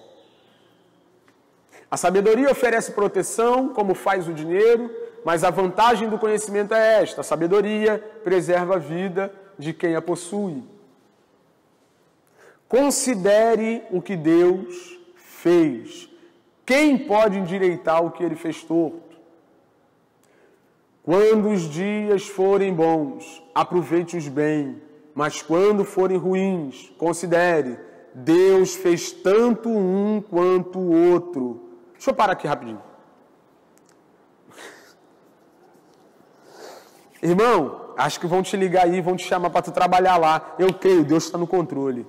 A sabedoria oferece proteção, como faz o dinheiro, mas a vantagem do conhecimento é esta: a sabedoria preserva a vida de quem a possui. Considere o que Deus fez. Quem pode endireitar o que ele fez torto? Quando os dias forem bons, aproveite-os bem, mas quando forem ruins, considere, Deus fez tanto um quanto o outro. Deixa eu parar aqui rapidinho. Irmão, acho que vão te ligar aí, vão te chamar para tu trabalhar lá. Eu creio, Deus está no controle.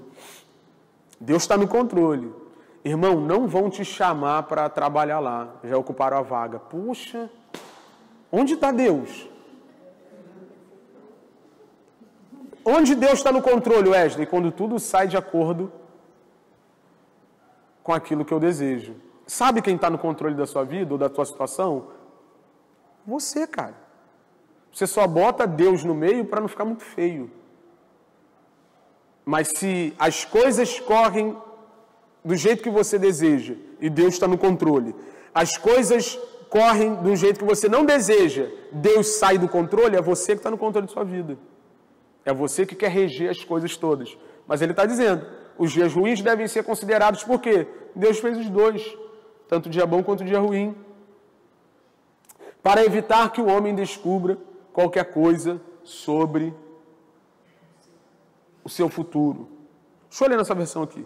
Deus está no controle. Irmão, não vão te chamar para trabalhar lá. Já ocuparam a vaga. Puxa, onde está Deus? Onde Deus está no controle, Wesley? Quando tudo sai de acordo com aquilo que eu desejo. Sabe quem está no controle da sua vida ou da tua situação? Você, cara. Você só bota Deus no meio para não ficar muito feio. Mas se as coisas correm do jeito que você deseja e Deus está no controle, as coisas correm do jeito que você não deseja, Deus sai do controle, é você que está no controle de sua vida. É você que quer reger as coisas todas. Mas ele está dizendo, os dias ruins devem ser considerados por quê? Deus fez os dois, tanto o dia bom quanto o dia ruim, para evitar que o homem descubra qualquer coisa sobre o seu futuro. Deixa eu ler nessa versão aqui.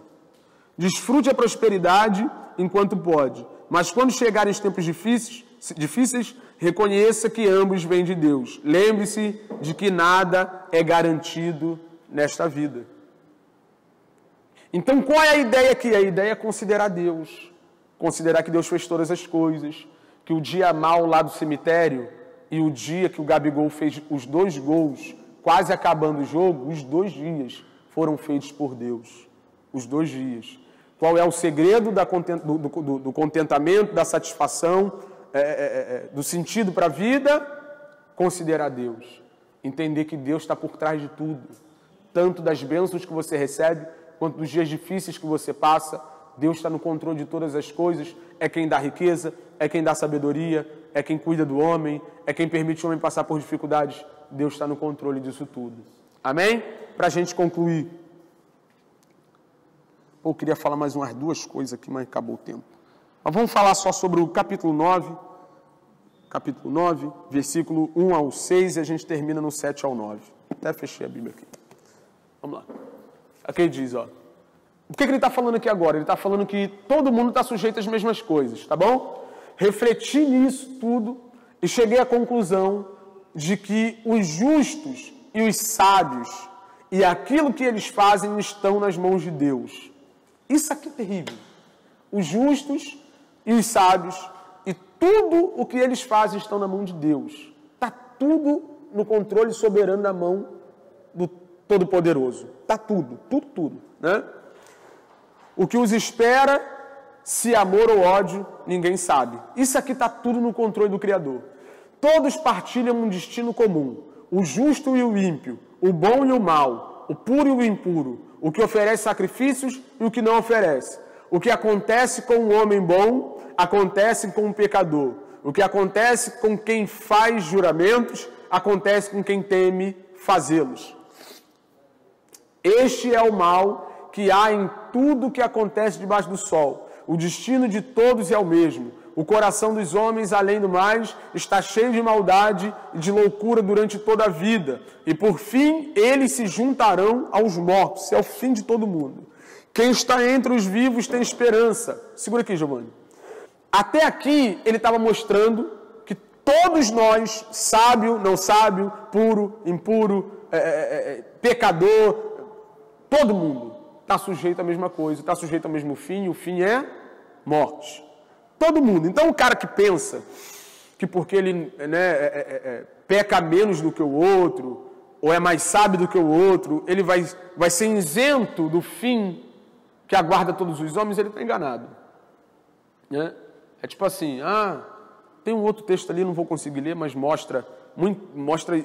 Desfrute a prosperidade enquanto pode, mas quando chegarem os tempos difíceis, reconheça que ambos vêm de Deus. Lembre-se de que nada é garantido nesta vida. Então, qual é a ideia aqui? A ideia é considerar Deus. Considerar que Deus fez todas as coisas. Que o dia mau lá do cemitério e o dia que o Gabigol fez os 2 gols, quase acabando o jogo, os 2 dias foram feitos por Deus. Os 2 dias. Qual é o segredo do contentamento, da satisfação, do sentido para a vida? Considerar Deus. Entender que Deus está por trás de tudo. Tanto das bênçãos que você recebe, quanto dos dias difíceis que você passa. Deus está no controle de todas as coisas. É quem dá riqueza, é quem dá sabedoria, é quem cuida do homem, é quem permite o homem passar por dificuldades. Deus está no controle disso tudo. Amém? Para a gente concluir. Eu queria falar mais umas 2 coisas aqui, mas acabou o tempo. Mas vamos falar só sobre o capítulo 9. Capítulo 9, versículo 1 ao 6, e a gente termina no 7 ao 9. Até fechei a Bíblia aqui. Vamos lá. Aqui ele diz, ó. O que ele está falando aqui agora? Ele está falando que todo mundo está sujeito às mesmas coisas, tá bom? Refleti nisso tudo e cheguei à conclusão de que os justos e os sábios e aquilo que eles fazem estão nas mãos de Deus. Isso aqui é terrível. Os justos e os sábios e tudo o que eles fazem estão na mão de Deus. Está tudo no controle soberano da mão do Todo-Poderoso. Está tudo, né? O que os espera, se amor ou ódio, ninguém sabe. Isso aqui está tudo no controle do Criador. Todos partilham um destino comum. O justo e o ímpio, o bom e o mal, o puro e o impuro, o que oferece sacrifícios e o que não oferece. O que acontece com um homem bom, acontece com um pecador. O que acontece com quem faz juramentos, acontece com quem teme fazê-los. Este é o mal que há em tudo que acontece debaixo do sol. O destino de todos é o mesmo. O coração dos homens, além do mais, está cheio de maldade e de loucura durante toda a vida. E por fim, eles se juntarão aos mortos. Isso é o fim de todo mundo. Quem está entre os vivos tem esperança. Segura aqui, Giovanni. Até aqui, ele estava mostrando que todos nós, sábio, não sábio, puro, impuro, pecador, todo mundo está sujeito à mesma coisa, está sujeito ao mesmo fim, e o fim é morte. Todo mundo. Então, o cara que pensa que porque ele peca menos do que o outro, ou é mais sábio do que o outro, ele vai ser isento do fim que aguarda todos os homens, ele está enganado. Né? É tipo assim, tem um outro texto ali, não vou conseguir ler, mas mostra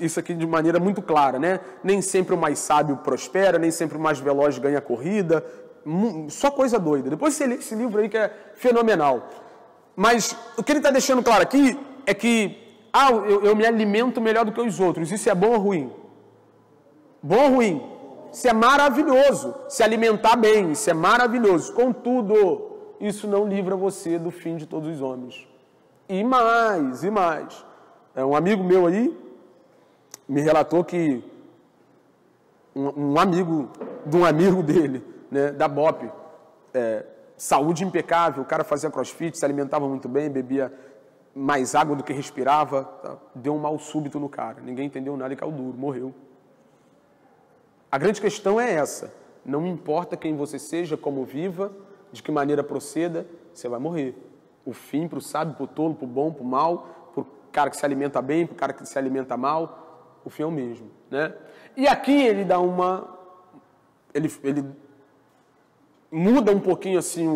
isso aqui de maneira muito clara, né? Nem sempre o mais sábio prospera, nem sempre o mais veloz ganha a corrida, só coisa doida. Depois você lê esse livro aí que é fenomenal. Mas o que ele está deixando claro aqui é que eu me alimento melhor do que os outros. Isso é bom ou ruim? Bom ou ruim? Isso é maravilhoso. Se alimentar bem, isso é maravilhoso. Contudo, isso não livra você do fim de todos os homens. E mais. Um amigo meu aí me relatou que um amigo de um amigo dele, né, da BOP, saúde impecável, o cara fazia crossfit, se alimentava muito bem, bebia mais água do que respirava, tá? Deu um mal súbito no cara, ninguém entendeu nada e caiu duro, morreu. A grande questão é essa, não importa quem você seja, como viva, de que maneira proceda, você vai morrer. O fim para o sábio, para o tolo, para o bom, para o mal, para o cara que se alimenta bem, para o cara que se alimenta mal, o fim é o mesmo, né? E aqui ele dá ele muda um pouquinho assim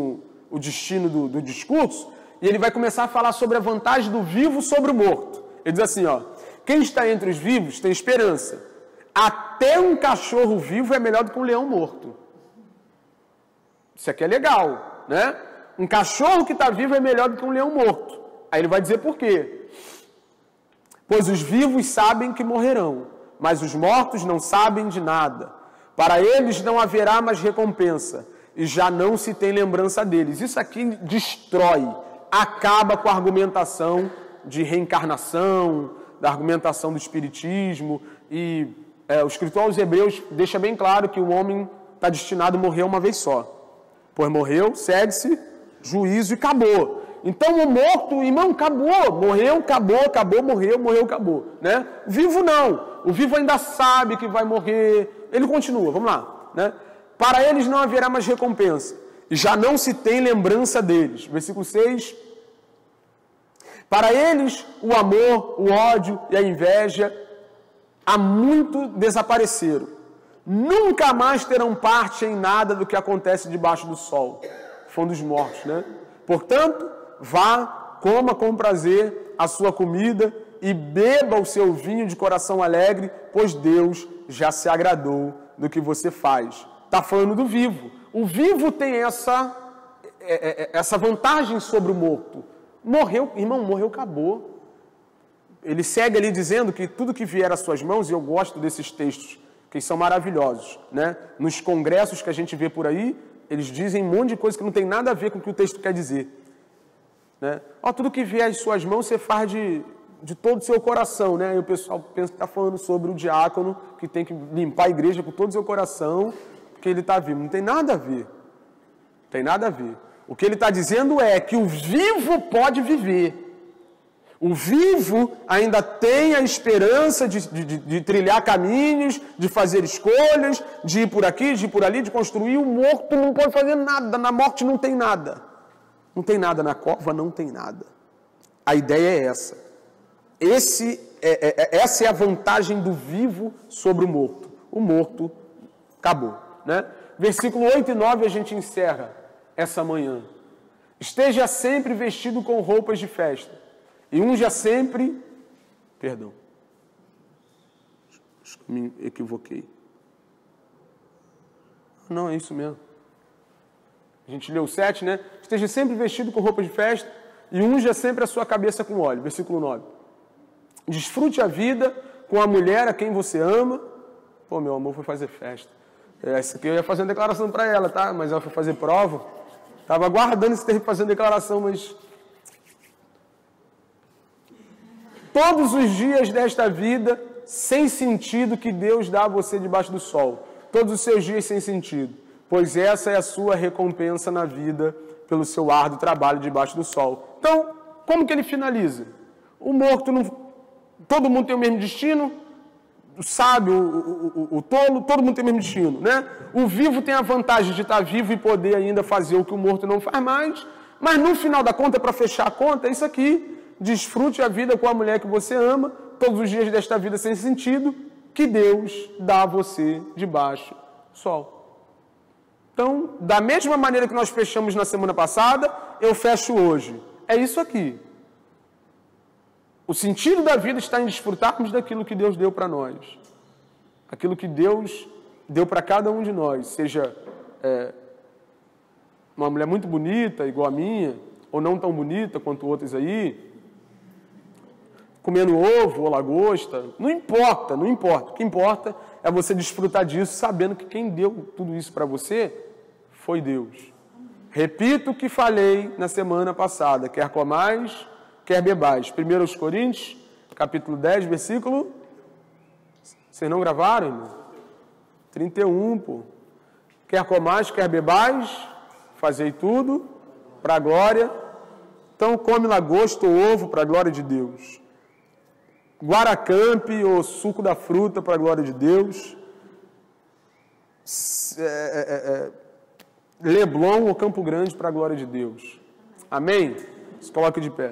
o destino do discurso, e ele vai começar a falar sobre a vantagem do vivo sobre o morto. Ele diz assim, quem está entre os vivos tem esperança. Até um cachorro vivo é melhor do que um leão morto. Isso aqui é legal, né? Um cachorro que está vivo é melhor do que um leão morto. Aí ele vai dizer por quê. Pois os vivos sabem que morrerão, mas os mortos não sabem de nada. Para eles não haverá mais recompensa, e já não se tem lembrança deles. Isso aqui destrói, acaba com a argumentação de reencarnação, da argumentação do espiritismo, e o escritor aos Hebreus deixa bem claro que o homem está destinado a morrer uma vez só. Pois morreu, segue-se, juízo e acabou. Então o morto, irmão, acabou, morreu, acabou, morreu, acabou. Né? O vivo não, o vivo ainda sabe que vai morrer, ele continua, vamos lá. Né? Para eles não haverá mais recompensa, e já não se tem lembrança deles. Versículo 6. Para eles, o amor, o ódio e a inveja há muito desapareceram. Nunca mais terão parte em nada do que acontece debaixo do sol. Fundo dos mortos, né? Portanto, vá, coma com prazer a sua comida e beba o seu vinho de coração alegre, pois Deus já se agradou do que você faz. Está falando do vivo. O vivo tem essa vantagem sobre o morto. Morreu, irmão, morreu, acabou. Ele segue ali dizendo que tudo que vier às suas mãos, e eu gosto desses textos, que são maravilhosos, né? Nos congressos que a gente vê por aí, eles dizem um monte de coisa que não tem nada a ver com o que o texto quer dizer. Né? Tudo que vier às suas mãos, você faz de todo o seu coração, né? E o pessoal pensa que está falando sobre o diácono, que tem que limpar a igreja com todo o seu coração, porque ele está vivo. Não tem nada a ver. Não tem nada a ver. O que ele está dizendo é que o vivo pode viver. O vivo ainda tem a esperança de trilhar caminhos, de fazer escolhas, de ir por aqui, de ir por ali, de construir. O morto não pode fazer nada. Na morte não tem nada. Não tem nada na cova, não tem nada. A ideia é essa. Essa é a vantagem do vivo sobre o morto. O morto acabou. Né? Versículo 8 e 9 a gente encerra essa manhã. Esteja sempre vestido com roupas de festa. E unja sempre... Perdão. Acho que me equivoquei. Não, é isso mesmo. A gente leu o 7, né? Esteja sempre vestido com roupas de festa e unja sempre a sua cabeça com óleo. Versículo 9. Desfrute a vida com a mulher a quem você ama. Pô, meu amor foi fazer festa. Essa aqui eu ia fazer uma declaração para ela, tá? Mas ela foi fazer prova. Estava aguardando esse tempo fazendo declaração, mas... todos os dias desta vida sem sentido que Deus dá a você debaixo do sol. Todos os seus dias sem sentido. Pois essa é a sua recompensa na vida pelo seu árduo trabalho debaixo do sol. Então, como que ele finaliza? O morto não... Todo mundo tem o mesmo destino? O sábio, o tolo, todo mundo tem o mesmo destino, né? O vivo tem a vantagem de estar vivo e poder ainda fazer o que o morto não faz mais. Mas no final da conta, para fechar a conta, é isso aqui. Desfrute a vida com a mulher que você ama, todos os dias desta vida sem sentido, que Deus dá a você debaixo do sol. Então, da mesma maneira que nós fechamos na semana passada, eu fecho hoje. É isso aqui. O sentido da vida está em desfrutarmos daquilo que Deus deu para nós. Aquilo que Deus deu para cada um de nós. Seja uma mulher muito bonita, igual a minha, ou não tão bonita quanto outras aí, comendo ovo ou lagosta. Não importa, não importa. O que importa é você desfrutar disso, sabendo que quem deu tudo isso para você foi Deus. Repito o que falei na semana passada. Quer comais, quer bebais. 1 Coríntios, capítulo 10, versículo... Vocês não gravaram, irmão? 31, pô. Quer comais, quer bebais, fazei tudo para a glória. Então, come lagosta ou ovo para a glória de Deus. Guaracamp ou suco da fruta para a glória de Deus. Leblon ou Campo Grande para a glória de Deus. Amém? Se coloque de pé.